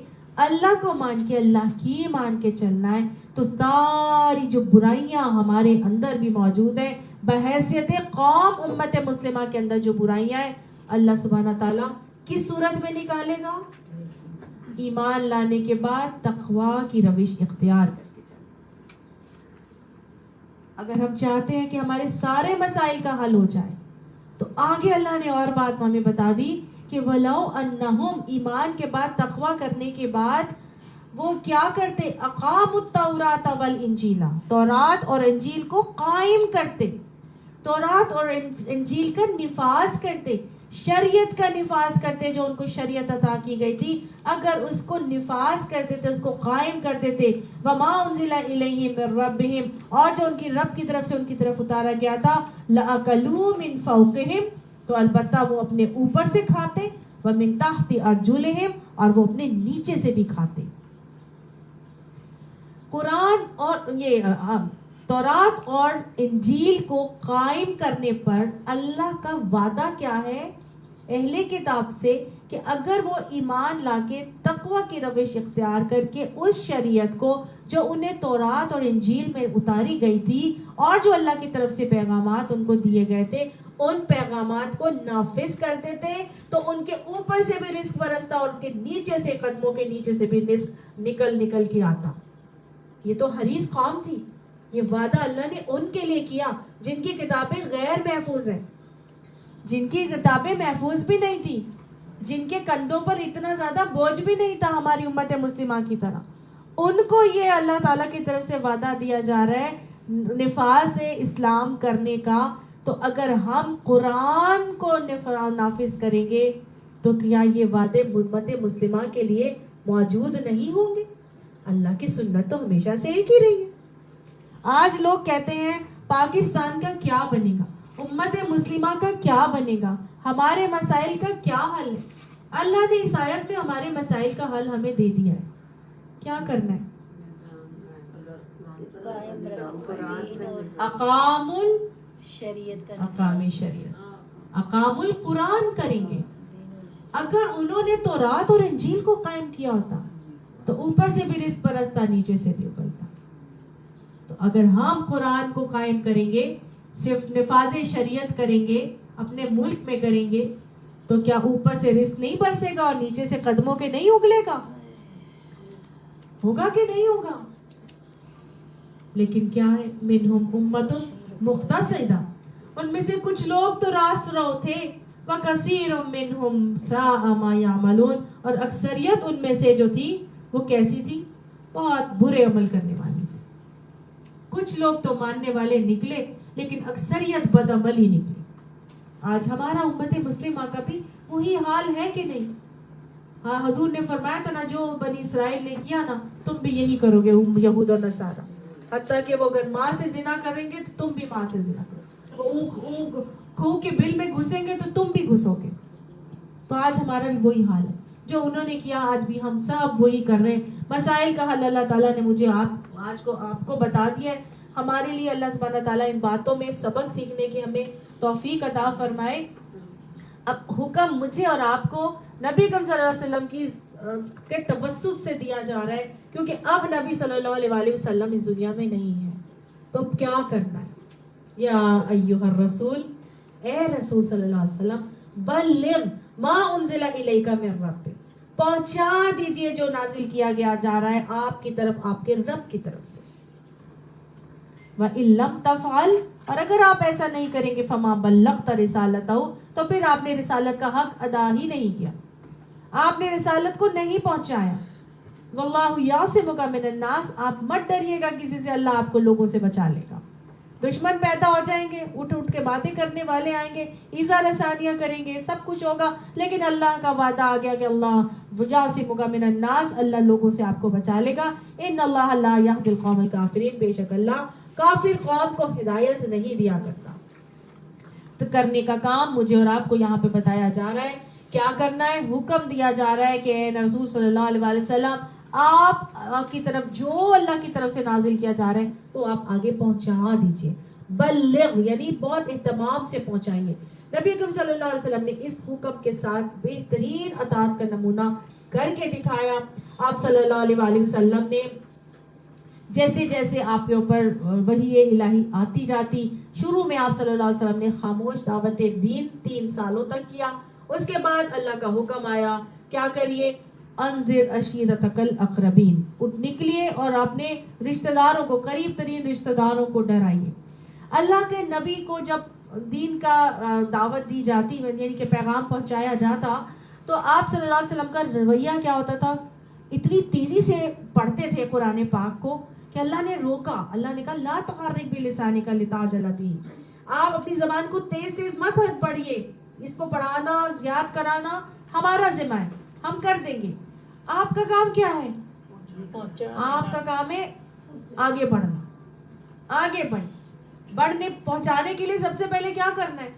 اللہ کو مان کے، اللہ کی مان کے چلنا ہے. تو ساری جو برائیاں ہمارے اندر بھی موجود ہیں، بحیثیت قوم امت مسلمہ کے اندر جو برائیاں ہیں، اللہ سبحانہ تعالیٰ کس صورت میں نکالے گا؟ ایمان لانے کے بعد تقوی کی روش اختیار کر کے چلنا. اگر ہم چاہتے ہیں کہ ہمارے سارے مسائل کا حل ہو جائے تو آگے اللہ نے اور بات ہمیں بتا دی کہ وَلَوْ أَنَّهُمْ، ایمان کے بعد تقوی کرنے کے بعد وہ کیا کرتے؟ اقاموا التوراۃ والانجیل، تورات اور انجیل کو قائم کرتے، تورات اور انجیل کا نفاذ کرتے، شریعت کا نفاذ کرتے، جو ان کو شریعت عطا کی گئی تھی اگر اس کو نفاذ کرتے تھے، اس کو قائم کرتے تھے. وَمَا أُنزِلَ إِلَيْهِمْ مِن رَّبِّهِمْ، اور جو ان کی رب کی طرف سے ان کی طرف اتارا گیا تھا، لَأَكَلُوا مِن فَوْقِهِمْ، تو البتہ وہ اپنے اوپر سے کھاتے، وَمِن تَحْتِ أَرْجُلِهِمْ، اور وہ اپنے نیچے سے بھی کھاتے. قرآن اور یہ تورات اور انجیل کو قائم کرنے پر اللہ کا وعدہ کیا ہے اہل کتاب سے کہ اگر وہ ایمان لا کے تقوی کی روش اختیار کر کے اس شریعت کو جو انہیں تورات اور انجیل میں اتاری گئی تھی اور جو اللہ کی طرف سے پیغامات ان کو دیے گئے تھے، ان پیغامات کو نافذ کرتے تھے، تو ان کے اوپر سے بھی رزق برستا اور ان کے نیچے سے، قدموں کے نیچے سے بھی رزق نکل کے آتا. یہ تو حریص قوم تھی. یہ وعدہ اللہ نے ان کے لیے کیا جن کی کتابیں غیر محفوظ ہیں، جن کی کتابیں محفوظ بھی نہیں تھی، جن کے کندھوں پر اتنا زیادہ بوجھ بھی نہیں تھا ہماری امت مسلمہ کی طرح. ان کو یہ اللہ تعالیٰ کی طرف سے وعدہ دیا جا رہا ہے نفاذ اسلام کرنے کا. تو اگر ہم قرآن کو نافذ کریں گے تو کیا یہ وعدے امت مسلمہ کے لیے موجود نہیں ہوں گے؟ اللہ کی سنت تو ہمیشہ سے ایک ہی رہی ہے. آج لوگ کہتے ہیں پاکستان کا کیا بنے گا، امت مسلمہ کا کیا بنے گا، ہمارے مسائل کا کیا حل ہے. اللہ نے اس آیت میں ہمارے مسائل کا حل ہمیں دے دیا ہے. کیا کرنا ہے؟ اقام شریعت، اقام القرآن کریں گے. اگر انہوں نے تورات اور انجیل کو قائم کیا ہوتا تو اوپر سے بھی رزق برستا، نیچے سے بھی اگلتا. تو اگر ہم قرآن کو قائم کریں گے، صرف نفاذ شریعت کریں گے، اپنے ملک میں کریں گے، تو کیا اوپر سے رزق نہیں برسے گا اور نیچے سے قدموں کے نہیں اگلے گا؟ ہوگا کہ نہیں ہوگا؟ لیکن کیا ہے؟ منہم امت مقتصدہ، ان میں سے کچھ لوگ تو راست رو تھے، وکثیر منہم ساء ما یعملون، اور اکثریت ان میں سے جو تھی وہ کیسی تھی؟ بہت برے عمل کرنے والی تھی. کچھ لوگ تو ماننے والے نکلے لیکن اکثریت بد عمل ہی نکلی. آج ہمارا امت مسلمہ کا بھی وہی حال ہے کہ نہیں؟ ہاں حضور نے فرمایا تھا نا جو بنی اسرائیل نے کیا نا تم بھی یہی کرو گے یہود اور نصارہ، حتیٰ کہ وہ اگر ماں سے زنا کریں گے تو تم بھی ماں سے زنا کرو، وہ کھو کے بل میں گھسیں گے تو تم بھی گھسو گے۔ تو آج ہمارا بھی وہی حال ہے، جو انہوں نے کیا آج بھی ہم سب وہی کر رہے ہیں۔ مسائل کا حل اللہ تعالیٰ نے مجھے آپ کو بتا دیا ہے۔ ہمارے لیے اللہ سبحانہ تعالیٰ ان باتوں میں سبق سیکھنے کی ہمیں توفیق عطا فرمائے۔ اب حکم مجھے اور آپ کو نبی اکرم صلی اللہ علیہ وسلم کے توسط سے دیا جا رہا ہے، کیونکہ اب نبی صلی اللہ علیہ وسلم اس دنیا میں نہیں ہے، تو کیا کرنا ہے؟ یا ایھا الرسول، اے رسول صلی اللہ علیہ وسلم، بلغ ما انزل الیک من ربک، پہنچا دیجئے جو نازل کیا گیا جا رہا ہے آپ کی طرف، آپ کے رب کی طرف سے۔ وَإِن لَمْ تَفْعَلْ، اور اگر آپ ایسا نہیں کریں گے، فَمَا بَلَّغْتَ رِسَالَتَهُ، تو پھر آپ نے رسالت کا حق ادا ہی نہیں کیا، آپ نے رسالت کو نہیں پہنچایا۔ وَاللَّهُ يَعْصِمُكَ مِنَ النَّاسِ، آپ مت ڈریے گا کسی سے، اللہ آپ کو لوگوں سے بچا لے گا۔ دشمن پیدا ہو جائیں گے، اٹھ کے باتیں کرنے والے آئیں گے، ایذا رسانیاں کریں گے، سب کچھ ہوگا، لیکن اللہ کا وعدہ آ گیا کہ اللہ یعصمک من الناس، اللہ لوگوں سے آپ کو بچا لے گا۔ ان اللہ لا یہدی القوم الکافرین، بے شک اللہ کافر قوم کو ہدایت نہیں دیا کرتا۔ تو کرنے کا کام مجھے اور آپ کو یہاں پہ بتایا جا رہا ہے، کیا کرنا ہے؟ حکم دیا جا رہا ہے کہ اے رسول صلی اللہ علیہ وسلم، آپ کی طرف جو اللہ کی طرف سے نازل کیا جا رہا ہے تو آپ آگے پہنچا دیجئے۔ بلغ یعنی بہت اہتمام سے پہنچائیے۔ نبی اکرم صلی اللہ علیہ وسلم نے اس حکم کے ساتھ بہترین اطاعت کا نمونہ کر کے دکھایا۔ آپ صلی اللہ علیہ وسلم نے جیسے جیسے آپ کے اوپر وحی الہی آتی جاتی، شروع میں آپ صلی اللہ علیہ وسلم نے خاموش دعوت دین 3 سالوں تک کیا، اس کے بعد اللہ کا حکم آیا کیا کریے؟ انذر عشیرتک الاقربین، اٹھ نکلیے اور اپنے رشتہ داروں کو، قریب ترین رشتہ داروں کو ڈرائیے۔ اللہ کے نبی کو جب دین کا دعوت دی جاتی، یعنی کہ پیغام پہنچایا جاتا، تو آپ صلی اللہ علیہ وسلم کا رویہ کیا ہوتا تھا؟ اتنی تیزی سے پڑھتے تھے قرآن پاک کو کہ اللہ نے روکا، اللہ نے کہا لا تحرک بلسانک لتعجل بہ، آپ اپنی زبان کو تیز تیز مت پڑھیے، اس کو پڑھانا یاد کرانا ہمارا ذمہ ہے، ہم کر دیں گے۔ آپ کا کام کیا ہے؟ آپ کا کام ہے آگے بڑھنا، آگے بڑھنے پہنچانے کے لیے سب سے پہلے کیا کرنا ہے؟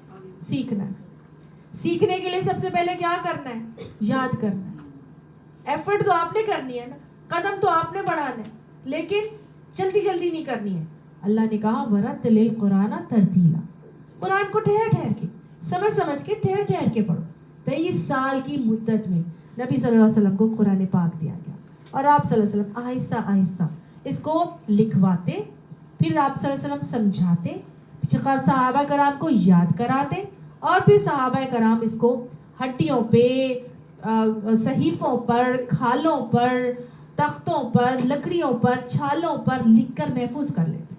سیکھنا ہے۔ سیکھنے کے لیے سب سے پہلے کیا کرنا ہے؟ یاد کرنا ہے۔ ایفرٹ تو آپ نے کرنی ہے نا، قدم تو آپ نے بڑھانا ہے، لیکن جلدی جلدی نہیں کرنی ہے۔ اللہ نے کہا وَرَتِّلِ الْقُرْآنَ تَرْتِیلًا، قرآن کو ٹھہر ٹھہر کے، سمجھ سمجھ کے، ٹھہر ٹھہر کے پڑھو۔ 23 سال کی مدت میں نبی صلی اللہ علیہ وسلم کو قرآن پاک دیا گیا، اور آپ صلی اللہ علیہ وسلم آہستہ آہستہ اس کو لکھواتے، پھر آپ صلی اللہ علیہ وسلم سمجھاتے، صحابہ کرام کو یاد کراتے، اور پھر صحابہ کرام اس کو ہڈیوں پہ، صحیفوں پر، کھالوں پر، تختوں پر، لکڑیوں پر، چھالوں پر لکھ کر محفوظ کر لیتے۔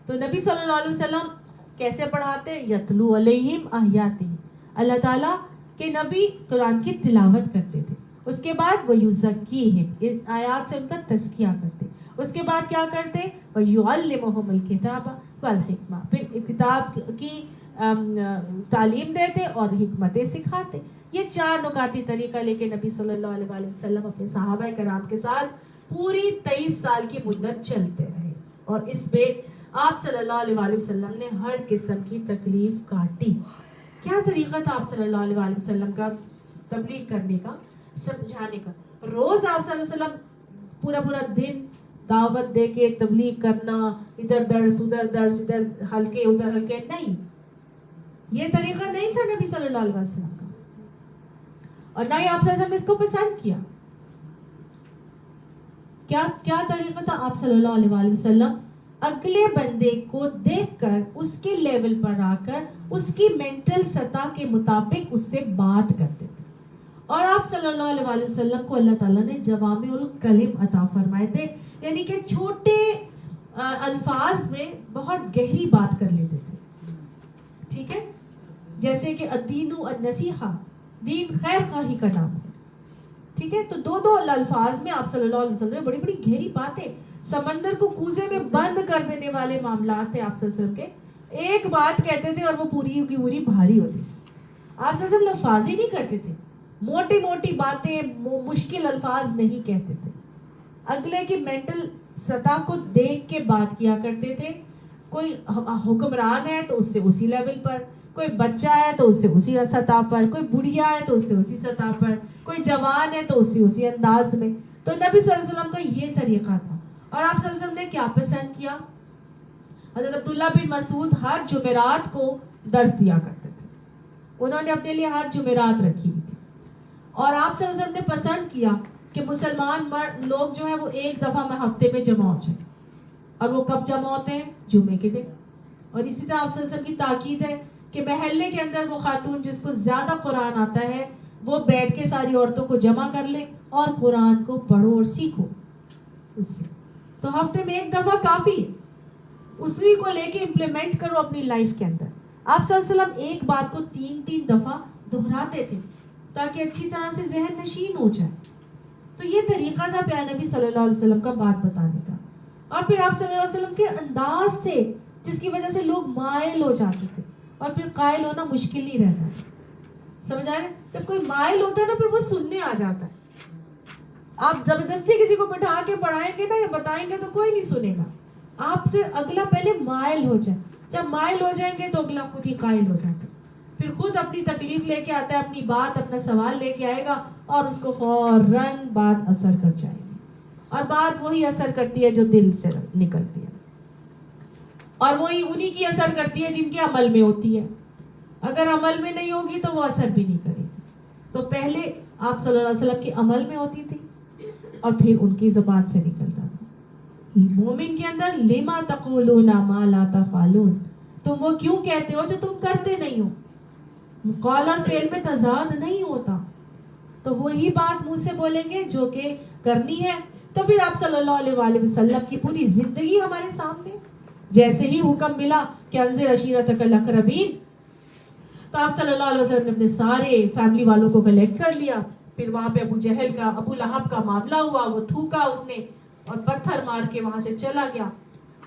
تو نبی صلی اللہ علیہ وسلم کیسے پڑھاتے؟ یتلو علیہم آیاتہ، اللہ تعالیٰ کہ نبی قرآن کی تلاوت کرتے تھے، اس کے بعد وَيُزَكِّيهِمْ، آیات سے ان کا تزکیہ کرتے، اس کے بعد کیا کرتے؟ وَيُعَلِّمُهُمُ الْكِتَابَ وَالْحِکْمَةَ، پھر کتاب کی تعلیم دیتے اور حکمتیں سکھاتے۔ یہ 4 نکاتی طریقہ لے کے نبی صلی اللہ علیہ وسلم اپنے صحابہ کرام کے ساتھ پوری 23 سال کی مدت چلتے رہے، اور اس پہ آپ صلی اللہ علیہ وسلم نے ہر قسم کی تکلیف کاٹی۔ کیا طریقہ تھا آپ صلی اللہ علیہ وسلم کا تبلیغ کرنے کا، سمجھانے کا؟ روز آپ صلی اللہ علیہ وسلم پورا دن دعوت دے کے تبلیغ کرنا، ادھر درس ادھر درس، ادھر ہلکے ادھر ہلکے، نہیں، یہ طریقہ نہیں تھا نبی صلی اللہ علیہ وسلم کا، اور نہ ہی آپ صلی اللہ علیہ وسلم نے اس کو پسند کیا۔ کیا طریقہ تھا آپ صلی اللہ علیہ وسلم؟ اگلے بندے کو دیکھ کر اس کے لیول پر آ کر اس کی مینٹل سطح کے مطابق اس سے بات کرتے تھے، اور آپ صلی اللہ علیہ وسلم کو اللہ تعالیٰ نے جوامع الکلم عطا فرمائے تھے، یعنی کہ چھوٹے الفاظ میں بہت گہری بات کر لیتے تھے، ٹھیک ہے؟ جیسے کہ الدین النصیحہ، دین خیر خواہی کا نام ہے، ٹھیک ہے؟ تو دو الفاظ میں آپ صلی اللہ علیہ وسلم نے بڑی بڑی گہری باتیں، سمندر کو کوزے میں بند کر دینے والے معاملات تھے آپ صلی اللہ علیہ وسلم کے، ایک بات کہتے تھے اور وہ پوری کی پوری بھاری ہوتی تھی۔ آپ صلی اللہ علیہ وسلم الفاظ ہی نہیں کرتے تھے، موٹی موٹی باتیں مشکل الفاظ نہیں کہتے تھے, اگلے کی مینٹل سطح کو دیکھ کے بات کیا کرتے تھے. کوئی حکمران ہے تو اس سے اسی لیول پر, کوئی بچہ ہے تو اس سے اسی سطح پر, کوئی بڑھیا ہے تو اس سے اسی سطح پر, کوئی جوان ہے تو اسی انداز میں. تو نبی صلی اللہ علیہ وسلم کا یہ طریقہ تھا. اور آپ صلی اللہ علیہ وسلم نے کیا پسند کیا؟ حضرت عبداللہ بن مسعود ہر جمعرات کو درس دیا کرتے تھے, انہوں نے اپنے لیے ہر جمعرات رکھی ہوئی تھی. اور آپ صلی اللہ علیہ وسلم نے پسند کیا کہ مسلمان لوگ جو ہیں وہ ایک دفعہ میں ہفتے میں جمع ہو جائیں. اور وہ کب جمع ہوتے ہیں؟ جمعے کے دن. اور اسی طرح آپ صلی اللہ علیہ وسلم کی تاکید ہے کہ محلے کے اندر وہ خاتون جس کو زیادہ قرآن آتا ہے وہ بیٹھ کے ساری عورتوں کو جمع کر لے اور قرآن کو پڑھو اور سیکھو اس سے. تو ہفتے میں ایک دفعہ کافی ہے, اسی کو لے کے امپلیمنٹ کرو اپنی لائف کے اندر. آپ صلی اللہ علیہ وسلم ایک بات کو 3 دفعہ دہراتے تھے تاکہ اچھی طرح سے ذہن نشین ہو جائے. تو یہ طریقہ تھا پیارے نبی صلی اللہ علیہ وسلم کا بات بتانے کا. اور پھر آپ صلی اللہ علیہ وسلم کے انداز تھے جس کی وجہ سے لوگ مائل ہو جاتے تھے, اور پھر قائل ہونا مشکل نہیں رہتا ہے. سمجھ آئے؟ جب کوئی مائل ہوتا ہے نا پھر وہ سننے آ جاتا ہے. آپ زبردستی کسی کو بٹھا کے پڑھائیں گے نا یا بتائیں گے تو کوئی نہیں سنے گا. آپ سے اگلا پہلے مائل ہو جائے, جب مائل ہو جائیں گے تو اگلا خود ہی قائل ہو جاتا ہے, پھر خود اپنی تکلیف لے کے آتا ہے, اپنی بات اپنا سوال لے کے آئے گا اور اس کو فوراً بات اثر کر جائے گی. اور بات وہی اثر کرتی ہے جو دل سے نکلتی ہے, اور وہی انہی کی اثر کرتی ہے جن کے عمل میں ہوتی ہے. اگر عمل میں نہیں ہوگی تو وہ اثر بھی نہیں کرے گی. تو پہلے آپ صلی اللہ علیہ وسلم کے عمل میں ہوتی تھی اور پھر ان کی زبان سے نکلتا تھا. مومن کے اندر لما تقولون ما لا تفعلون, تم وہ کیوں کہتے ہو جو تم کرتے نہیں ہو. قول اور فعل میں تضاد نہیں ہوتا, تو وہی بات منہ سے بولیں گے جو کہ کرنی ہے. تو پھر آپ صلی اللہ علیہ وآلہ وسلم کی پوری زندگی ہمارے سامنے. جیسے ہی حکم ملا کہ انذر عشیرتک الاقربین, تو آپ صلی اللہ علیہ وسلم نے اپنے سارے فیملی والوں کو کلیکٹ کر لیا. پھر وہاں پہ ابو جہل کا, ابو لہب کا معاملہ ہوا, وہ تھوکا اس نے اور پتھر مار کے وہاں سے چلا گیا.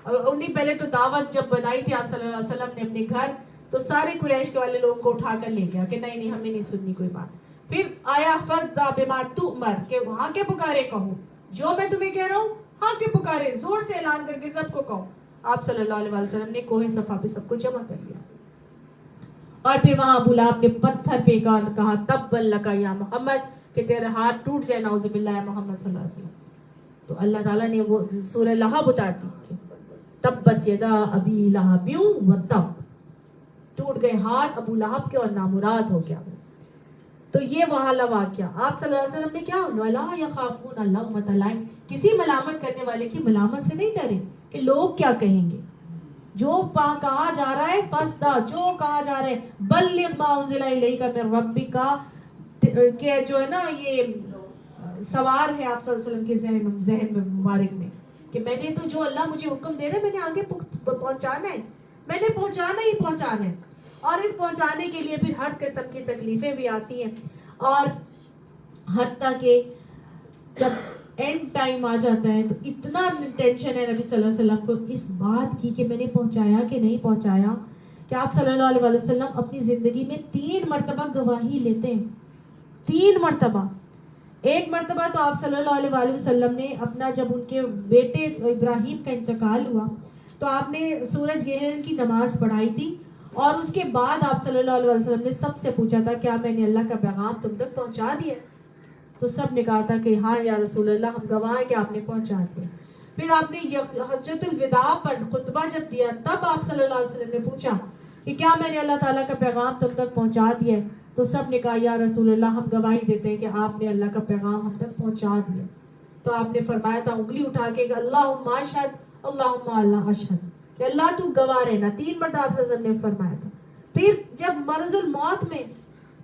اور انہیں پہلے تو دعوت جب بنائی تھی آپ صلی اللہ علیہ وسلم نے اپنے گھر, تو سارے قریش کے والے لوگوں کو اٹھا کر لے گیا کہ نہیں ہمیں نہیں سننی کوئی بات. پھر آیا فَاسْدَعْ بِمَا تُؤْمَرْ, کہ وہاں کے پکارے کہو, جو میں تمہیں کہہ رہا ہوں ہاں کے پکارے زور سے اعلان کر کے سب کو کہو. آپ صلی اللہ علیہ وسلم نے کوہ صفا پہ سب کو جمع کر لیا. اور پھر وہاں ابو لہب نے پتھر پہ کہا تبا لک یا محمد, کہ تیرے ہاتھ ٹوٹ جائے نعوذ باللہ یا محمد صلی اللہ علیہ وسلم. تو اللہ تعالیٰ نے وہ سورہ لہب اتار دی, تبت یدا ابی لہب وتب, ٹوٹ گئے ہاتھ ابو لہب کے اور نامراد ہو گیا. تو یہ وہاں واقعہ آپ صلی اللہ علیہ وسلم نے کیا, وَلَا يَخَافُونَ اللَّوْمَةَ لَائِمٍ, کسی ملامت کرنے والے کی ملامت سے نہیں ڈرے کہ لوگ کیا کہیں گے. جو کہا جا رہا ہے فَاسْدَعْ, جو کہا جا رہا ہے بَلِّغْ مَا أُنزِلَ إِلَيْكَ مِن رَبِّكَ, کہ جو ہے نا یہ سوار ہے آپ صلی اللہ علیہ وسلم کے ذہن میں مبارک میں کہ میں نے تو جو اللہ مجھے حکم دے رہے میں نے آگے پہنچانا ہے, میں نے پہنچانا ہی پہنچانا ہے. اور اس پہنچانے کے لیے پھر ہر قسم کی تکلیفیں بھی آتی ہیں, اور حتیٰ کہ جب اینڈ ٹائم آ جاتا ہے تو اتنا ٹینشن ہے نبی صلی اللہ علیہ وسلم کو اس بات کی کہ میں نے پہنچایا کہ نہیں پہنچایا, کہ آپ صلی اللہ علیہ وسلم اپنی زندگی میں 3 مرتبہ گواہی لیتے ہیں. 3 مرتبہ. ایک مرتبہ تو آپ صلی اللہ علیہ وسلم نے اپنا, جب ان کے بیٹے ابراہیم کا انتقال ہوا تو آپ نے سورج گرہن کی نماز پڑھائی تھی, اور اس کے بعد آپ صلی اللہ علیہ وسلم نے سب سے پوچھا تھا کیا میں نے اللہ کا پیغام تم تک پہنچا دیا؟ تو سب نے کہا تھا کہ ہاں یا رسول اللہ, ہم گواہ ہیں کہ آپ نے پہنچا دیا. پھر آپ نے حجۃ الوداع پر خطبہ جب دیا تب آپ صلی اللہ علیہ وسلم نے پوچھا کہ کیا میں نے اللہ تعالیٰ کا پیغام تم تک پہنچا دیا؟ تو سب نے کہا یا رسول اللہ, ہم گواہی دیتے ہیں کہ آپ نے اللہ کا پیغام ہم تک پہنچا دیا. تو آپ نے فرمایا تھا انگلی اٹھا کے کہ اللہم اشہد اللہم اللہ اشہد, کہ اللہ تو گواہ رہنا. 3 مرتبہ آپ صلی اللہ علیہ وسلم نے فرمایا تھا. پھر جب مرض الموت میں,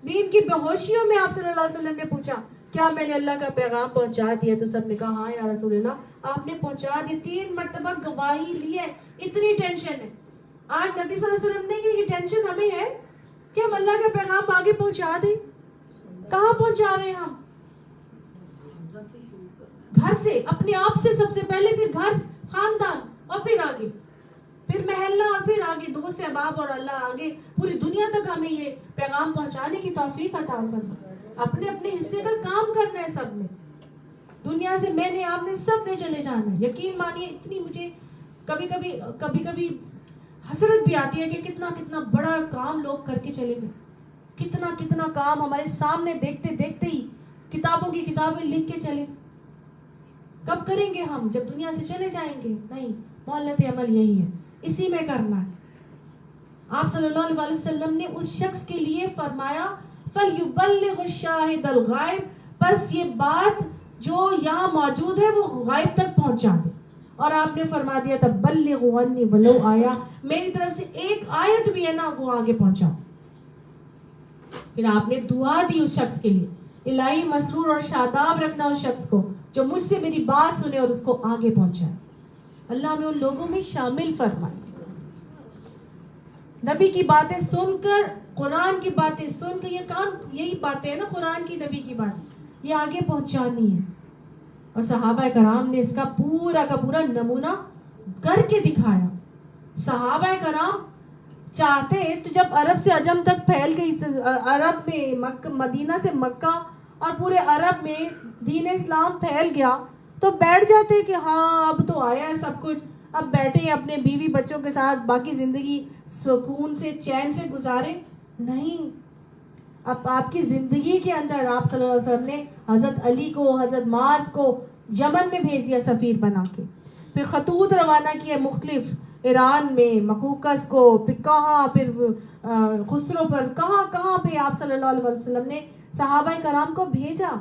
نیند کی بے ہوشیوں میں آپ صلی اللہ علیہ وسلم نے پوچھا کیا میں نے اللہ کا پیغام پہنچا دیا؟ تو سب نے کہا ہاں یا رسول اللہ آپ نے پہنچا دیا. 3 مرتبہ گواہی لی ہے. اتنی ٹینشن ہے آج نبی صلی اللہ علیہ وسلم نے, یہ ٹینشن ہمیں ہے کہ ہم اللہ کا پیغام آگے پہنچا دیں. کہاں پہنچا رہے ہیں ہم؟ گھر سے, اپنے آپ سے سب سے پہلے, پھر گھر, خاندان, اور پھر آگے, پھر محلہ, اور پھر آگے دوست احباب, اور اللہ آگے پوری دنیا تک ہمیں یہ پیغام پہنچانے کی توفیق عطا فرمائے. اپنے اپنے حصے کا کام کرنا ہے سب نے. دنیا سے میں نے آپ نے سب نے چلے جانا ہے. یقین مانیے اتنی مجھے کبھی کبھی حسرت بھی آتی ہے کہ کتنا بڑا کام لوگ کر کے چلے گئے, کتنا کام ہمارے سامنے دیکھتے دیکھتے ہی کتابوں کی کتابیں لکھ کے چلے. کب کریں گے ہم؟ جب دنیا سے چلے جائیں گے. نہیں, مہلت عمل یہی ہے, اسی میں کرنا ہے. آپ صلی اللہ علیہ وسلم نے اس شخص کے لیے فرمایا فَلْيُبَلِّغُ الشَّاهِدَ الْغَائِبَ, بس یہ بات جو یہاں موجود ہے وہ غائب تک پہنچا دے. اور آپ نے فرما دیا تھا بلغوا عنی ولو آیا, میری طرف سے ایک آیت بھی ہے نا وہ آگے پہنچاؤ. پھر آپ نے دعا دی اس شخص کے لیے, الہی مسرور اور شاداب رکھنا اس شخص کو جو مجھ سے میری بات سنے اور اس کو آگے پہنچائے. اللہ نے ان لوگوں میں شامل فرمائے. نبی کی باتیں سن کر, قرآن کی باتیں سن کر, یہ کام یہی باتیں ہیں نا قرآن کی, نبی کی بات یہ آگے پہنچانی ہے. اور صحابہ کرام نے اس کا پورا نمونہ کر کے دکھایا. صحابہ کرام چاہتے تو جب عرب سے عجم تک پھیل گئی, عرب میں مدینہ سے مکہ اور پورے عرب میں دین اسلام پھیل گیا, تو بیٹھ جاتے کہ ہاں اب تو آیا ہے سب کچھ, اب بیٹھے اپنے بیوی بچوں کے ساتھ باقی زندگی سکون سے چین سے گزارے. نہیں, اب آپ کی زندگی کے اندر آپ صلی اللہ علیہ وسلم نے حضرت علی کو, حضرت معاذ کو یمن میں بھیج دیا سفیر بنا کے. پھر خطوط روانہ کیے مختلف, ایران میں مقوقس کو, پھر کہاں, پھر خسرو پر, کہاں پہ آپ صلی اللہ علیہ وسلم نے صحابہ کرام کو بھیجا.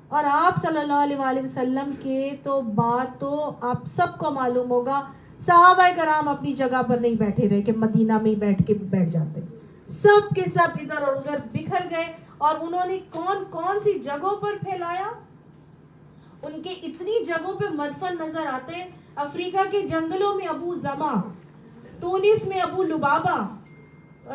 اور آپ صلی اللہ علیہ وسلم کے تو بات تو آپ سب کو معلوم ہوگا, صحابہ کرام اپنی جگہ پر نہیں بیٹھے رہے کہ مدینہ میں بیٹھ جاتے. سب کے سب ادھر اور ادھر بکھر گئے. اور انہوں نے کون سی جگہوں پر پھیلایا, ان کے اتنی جگہوں پہ مدفن نظر آتے ہیں. افریقہ کے جنگلوں میں ابو زما, تونس میں ابو لبابہ,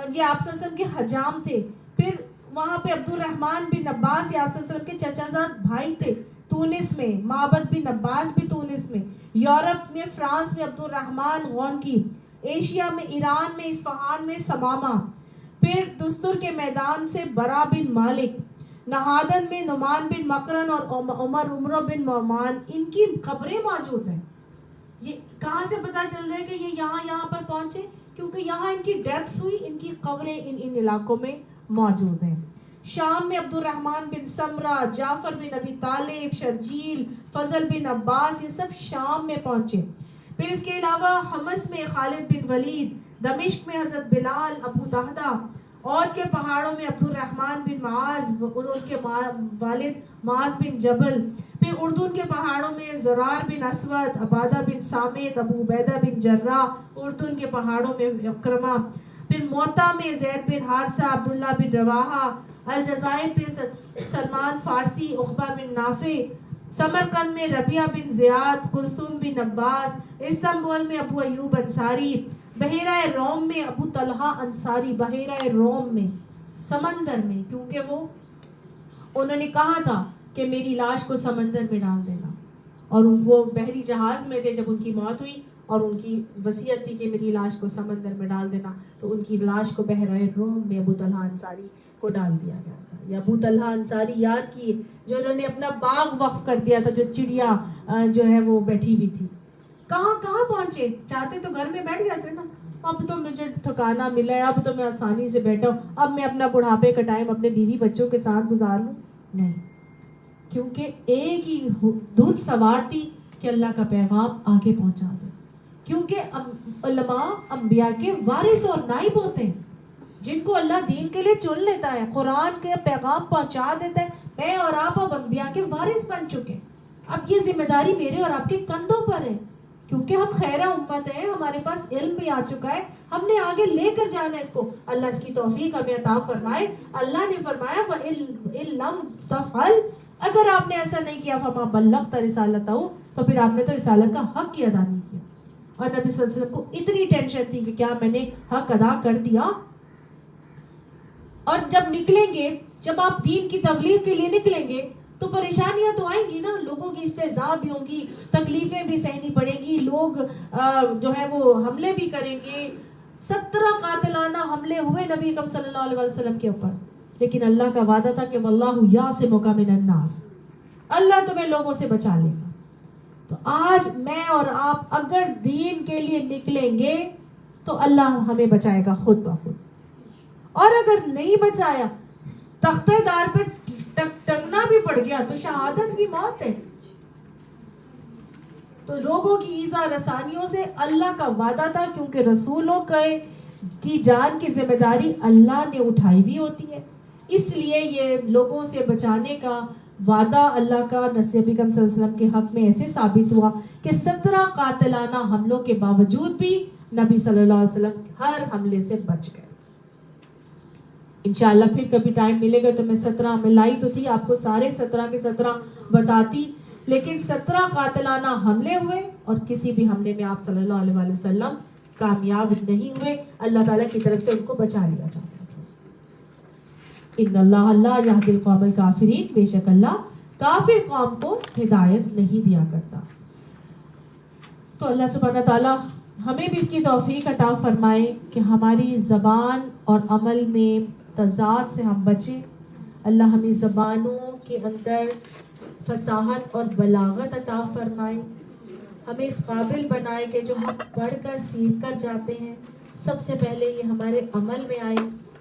یہ آپ صلی اللہ علیہ وسلم کے حجام تھے. پھر وہاں پہ عبد الرحمن بن عباس, یہ آپ صلی اللہ علیہ وسلم کے چچا زاد بھائی تھے تونس میں. معبد بن عباس بھی تونس میں. یورپ میں فرانس میں عبد الرحمن غونکی. ایشیا میں ایران میں اصفہان میں سمامہ. پھر دستور کے میدان سے برا بن مالک. نہادن میں نعمان بن مقرن اور عمر بن نعمان, ان کی قبریں موجود ہیں. یہ کہاں سے پتا چل رہا ہے کہ یہ یہاں پر پہنچے؟ کیونکہ یہاں ان کی ڈیتھ ہوئی, ان کی قبریں ان علاقوں میں موجود ہیں. شام میں عبد الرحمن بن سمرہ, جعفر بن ابی طالب, شرجیل, فضل بن عباس, یہ سب شام میں پہنچے. پھر اس کے علاوہ حمص میں خالد بن ولید, دمشق میں حضرت بلال, ابو دہدہ, اور کے پہاڑوں میں عبد الرحمن بن معاذ اور ان کے والد معاذ بن جبل. پھر اردن کے پہاڑوں میں زرار بن اسود, عبادہ بن سامت, ابو عبیدہ بن جراح. اردن کے پہاڑوں میں اکرمہ. پھر موتا میں زید بن حارثہ, عبداللہ بن رواحہ. الجزائر پہ سلمان فارسی, عقبہ بن نافع. سمرقند میں ربیعہ بن زیاد, کلثوم بن عباس. استنبول میں ابو ایوب انصاری. بحیرہ روم میں ابو طلحہ انصاری. بحیرہ روم میں, سمندر میں, کیونکہ انہوں نے کہا تھا کہ میری لاش کو سمندر میں ڈال دینا, اور وہ بحری جہاز میں تھے جب ان کی موت ہوئی, اور ان کی وصیت تھی کہ میری لاش کو سمندر میں ڈال دینا. تو ان کی لاش کو بحیرہ روم میں ابو طلحہ انصاری کو ڈال دیا گیا تھا. یا ابو طلحہ انصاری یاد کیے, جو انہوں نے اپنا باغ وقف کر دیا تھا, جو چڑیا جو ہے وہ بیٹھی ہوئی تھی. کہاں پہنچے, چاہتے تو گھر میں بیٹھ جاتے نا, اب تو مجھے ٹھکانا ملا ہے, اب تو میں آسانی سے بیٹھا ہوں, اب میں اپنا بڑھاپے کا ٹائم اپنے بیوی بچوں کے ساتھ گزار لوں. نہیں, کیونکہ ایک ہی دھن سوار تھی کہ اللہ کا پیغام آگے پہنچا دے. کیونکہ علماء انبیاء کے وارث اور نائب ہوتے ہیں, جن کو اللہ دین کے لیے چن لیتا ہے, قرآن کے پیغام پہنچا دیتا ہے. میں اور آپ اب انبیاء کے وارث بن چکے. اب یہ ذمہ داری میرے اور آپ کے کندھوں پر ہے, کیونکہ ہم خیرہ امت ہیں, ہمارے پاس علم بھی آ چکا ہے, ہم نے آگے لے کر جانا ہے اس کو. اللہ اس کی توفیق ہمیں عطا فرمائے. اللہ نے فرمایا وَإِن لَّمْ تَفْعَلْ, اگر آپ نے ایسا نہیں کیا فَمَا بَلَّغْتَ رِسَالَتَهُ, تو پھر آپ نے تو رسالت کا حق کی ادا نہیں کیا. اور نبی صلی اللہ علیہ وسلم کو اتنی ٹینشن تھی کہ کیا میں نے حق ادا کر دیا. اور جب نکلیں گے, جب آپ دین کی تبلیغ کے لیے نکلیں گے تو پریشانیاں تو آئیں گی نا, لوگوں کی استہزاء بھی ہوں گی, تکلیفیں بھی سہنی پڑیں گی, لوگ جو ہے وہ حملے بھی کریں گے. 17 قاتلانہ حملے ہوئے نبی اکرم صلی اللہ علیہ وسلم کے اوپر. لیکن اللہ کا وعدہ تھا کہ واللہ یعصمک من الناس، اللہ تمہیں لوگوں سے بچا لے گا. تو آج میں اور آپ اگر دین کے لیے نکلیں گے تو اللہ ہمیں بچائے گا خود بخود، اور اگر نہیں بچایا تختہ دار پہ ٹنگنا بھی پڑ گیا تو شہادت کی موت ہے. تو لوگوں کی ایذا رسانیوں سے اللہ کا وعدہ تھا، کیونکہ رسولوں کی جان کی ذمہ داری اللہ نے اٹھائی ہوئی ہوتی ہے، اس لیے یہ لوگوں سے بچانے کا وعدہ اللہ کا نبی اکرم صلی اللہ علیہ وسلم کے حق میں ایسے ثابت ہوا کہ 17 قاتلانہ حملوں کے باوجود بھی نبی صلی اللہ علیہ وسلم ہر حملے سے بچ گئے. انشاءاللہ پھر کبھی ٹائم ملے گا تو میں 17 میں لائی تو تھی آپ کو سارے 17 کے 17 بتاتی، لیکن 17 قاتلانہ حملے ہوئے اور کسی بھی حملے میں آپ صلی اللہ علیہ وآلہ وسلم کامیاب نہیں ہوئے، اللہ تعالیٰ کی طرف سے ان کو بچا لیا جاتا تھا. ان اللہ لا یہدی القوم الکافرین، بے شک اللہ کافر قوم کو ہدایت نہیں دیا کرتا. تو اللہ سبحانہ تعالیٰ ہمیں بھی اس کی توفیق عطا فرمائے کہ ہماری زبان اور عمل میں تضاد سے ہم بچیں. اللہ ہمیں زبانوں کے اندر فصاحت اور بلاغت عطا فرمائے، ہمیں اس قابل بنائے کہ جو ہم پڑھ کر سیکھ کر جاتے ہیں سب سے پہلے یہ ہمارے عمل میں آئے،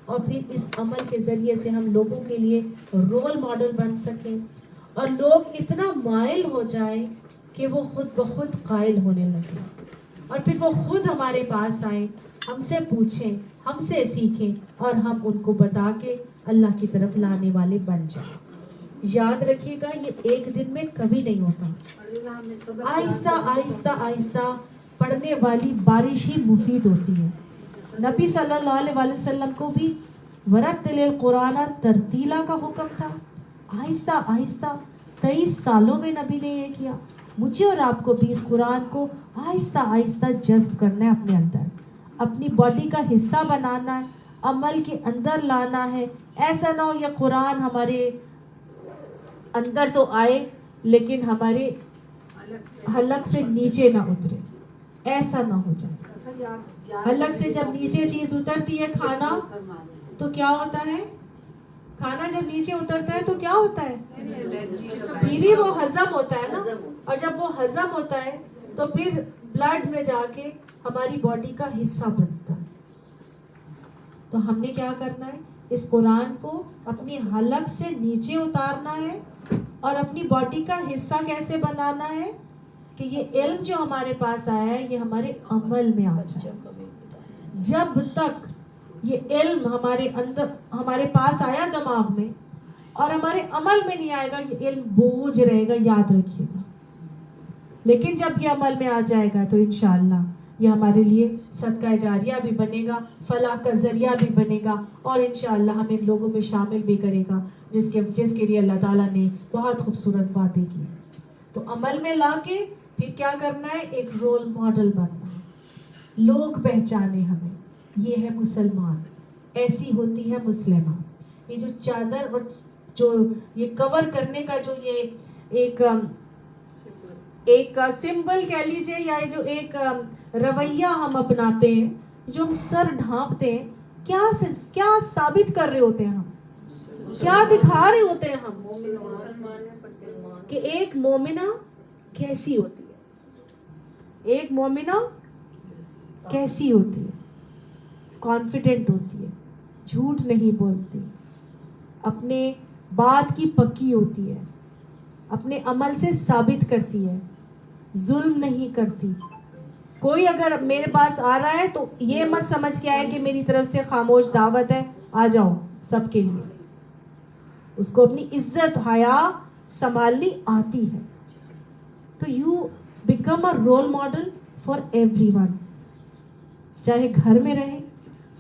اور پھر اس عمل کے ذریعے سے ہم لوگوں کے لیے رول ماڈل بن سکیں، اور لوگ اتنا مائل ہو جائیں کہ وہ خود بخود قائل ہونے لگے، اور پھر وہ خود ہمارے پاس آئیں، ہم سے پوچھیں، ہم سے سیکھیں، اور ہم ان کو بتا کے اللہ کی طرف لانے والے بن جائیں. یاد رکھیے گا یہ ایک دن میں کبھی نہیں ہوتا، آہستہ آہستہ آہستہ پڑھنے والی بارش ہی مفید ہوتی ہے. نبی صلی اللہ علیہ وآلہ وسلم کو بھی ورتل القرآن ترتیلا کا حکم تھا، آہستہ آہستہ 23 سالوں میں نبی نے یہ کیا. مجھے اور آپ کو بھی اس قرآن کو آہستہ آہستہ جذب کرنا ہے، اپنے اندر اپنی باڈی کا حصہ بنانا ہے، عمل کے اندر لانا ہے. ایسا نہ ہو یہ قرآن ہمارے اندر تو آئے لیکن ہمارے حلق سے نیچے نہ اترے، ایسا نہ ہو جائے. حلق سے جب نیچے چیز اترتی ہے کھانا تو کیا ہوتا ہے؟ کھانا جب نیچے اترتا ہے تو کیا ہوتا ہے؟ پھر ہی وہ ہضم ہوتا ہے نا، اور جب وہ ہضم ہوتا ہے تو پھر بلڈ میں جا کے ہماری باڈی کا حصہ بنتا ہے. تو ہم نے کیا کرنا ہے؟ اس قرآن کو اپنی حلق سے نیچے اتارنا ہے، اور اپنی باڈی کا حصہ کیسے بنانا ہے کہ یہ علم جو ہمارے پاس آیا ہے یہ ہمارے عمل میں آ جائے. جب تک یہ علم ہمارے اندر ہمارے پاس آیا دماغ میں اور ہمارے عمل میں نہیں آئے گا، یہ علم بوجھ رہے گا، یاد رکھیے گا. لیکن جب یہ عمل میں آ جائے گا تو انشاءاللہ یہ ہمارے لیے صدقہ جاریہ بھی بنے گا، فلاح کا ذریعہ بھی بنے گا، اور انشاءاللہ ہمیں لوگوں میں شامل بھی کرے گا جس کے لیے اللہ تعالیٰ نے بہت خوبصورت باتیں کی. تو عمل میں لا کے پھر کیا کرنا ہے؟ ایک رول ماڈل بننا ہے، لوگ پہچانے ہمیں یہ ہے مسلمان، ایسی ہوتی ہے مسلمہ. یہ جو چادر اور جو یہ کور کرنے کا جو یہ ایک سمبل کہہ لیجئے، یا جو ایک رویہ ہم اپناتے ہیں، جو ہم سر ڈھانپتے ہیں، کیا ثابت کر رہے ہوتے ہیں ہم، کیا دکھا رہے ہوتے ہیں ہم کہ ایک مومنہ کیسی ہوتی ہے، ایک مومنہ کیسی ہوتی ہے، کانفیڈنٹ ہوتی ہے، جھوٹ نہیں بولتی، اپنے بات کی پکی ہوتی ہے، اپنے عمل سے ثابت کرتی ہے، ظلم نہیں کرتی. کوئی اگر میرے پاس آ رہا ہے تو یہ مت سمجھ کے آئے کہ میری طرف سے خاموش دعوت ہے، آ جاؤ سب کے لیے. اس کو اپنی عزت حیا سنبھالنی آتی ہے. تو you become a role model for everyone, چاہے گھر میں رہیں،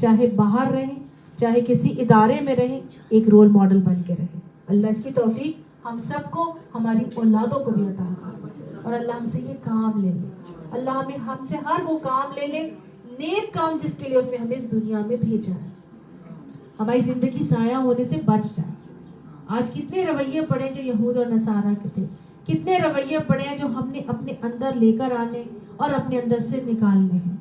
چاہے باہر رہیں، چاہے کسی ادارے میں رہیں، ایک رول ماڈل بن کے رہیں. اللہ اس کی توفیق ہم سب کو، ہماری اولادوں کو بھی عطا فرمائے، اور اللہ ہم سے یہ کام لے لے. اللہ ہم سے ہر وہ کام لے لے، نیک کام جس کے لیے اس نے ہمیں اس دنیا میں بھیجا ہے، ہماری زندگی ضائع ہونے سے بچ جائے. آج کتنے رویے پڑے جو یہود اور نصارہ کے تھے، کتنے رویے پڑے ہیں جو ہم نے اپنے اندر لے کر آنے اور اپنے اندر سے نکالنے ہیں.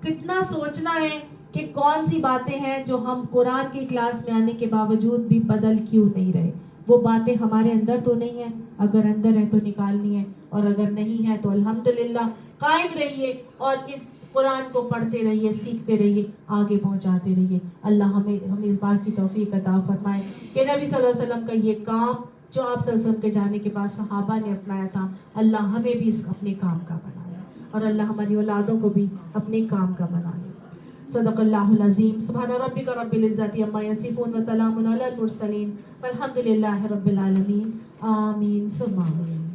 کتنا سوچنا ہے کہ کون سی باتیں ہیں جو ہم قرآن کی کلاس میں آنے کے باوجود بھی بدل کیوں نہیں رہے. وہ باتیں ہمارے اندر تو نہیں ہیں, اگر اندر ہے تو نکالنی ہے, اور اگر نہیں ہے تو الحمدللہ قائم رہیے اور اس قرآن کو پڑھتے رہیے, سیکھتے رہیے, آگے پہنچاتے رہیے. اللہ ہمیں اس بات کی توفیق عطا فرمائے کہ نبی صلی اللہ علیہ وسلم کا یہ کام جو آپ صلی اللہ علیہ وسلم کے جانے کے بعد صحابہ نے اپنایا تھا, اللہ ہمیں بھی اس اپنے کام کا بنائے, اور اللہ ہماری اولادوں کو بھی اپنے کام کا بنائے. صدق اللہ العظیم. سبحان ربک رب العزت عما یصفون وسلام علی المرسلین والحمد للہ رب العالمین. آمین ثم آمین.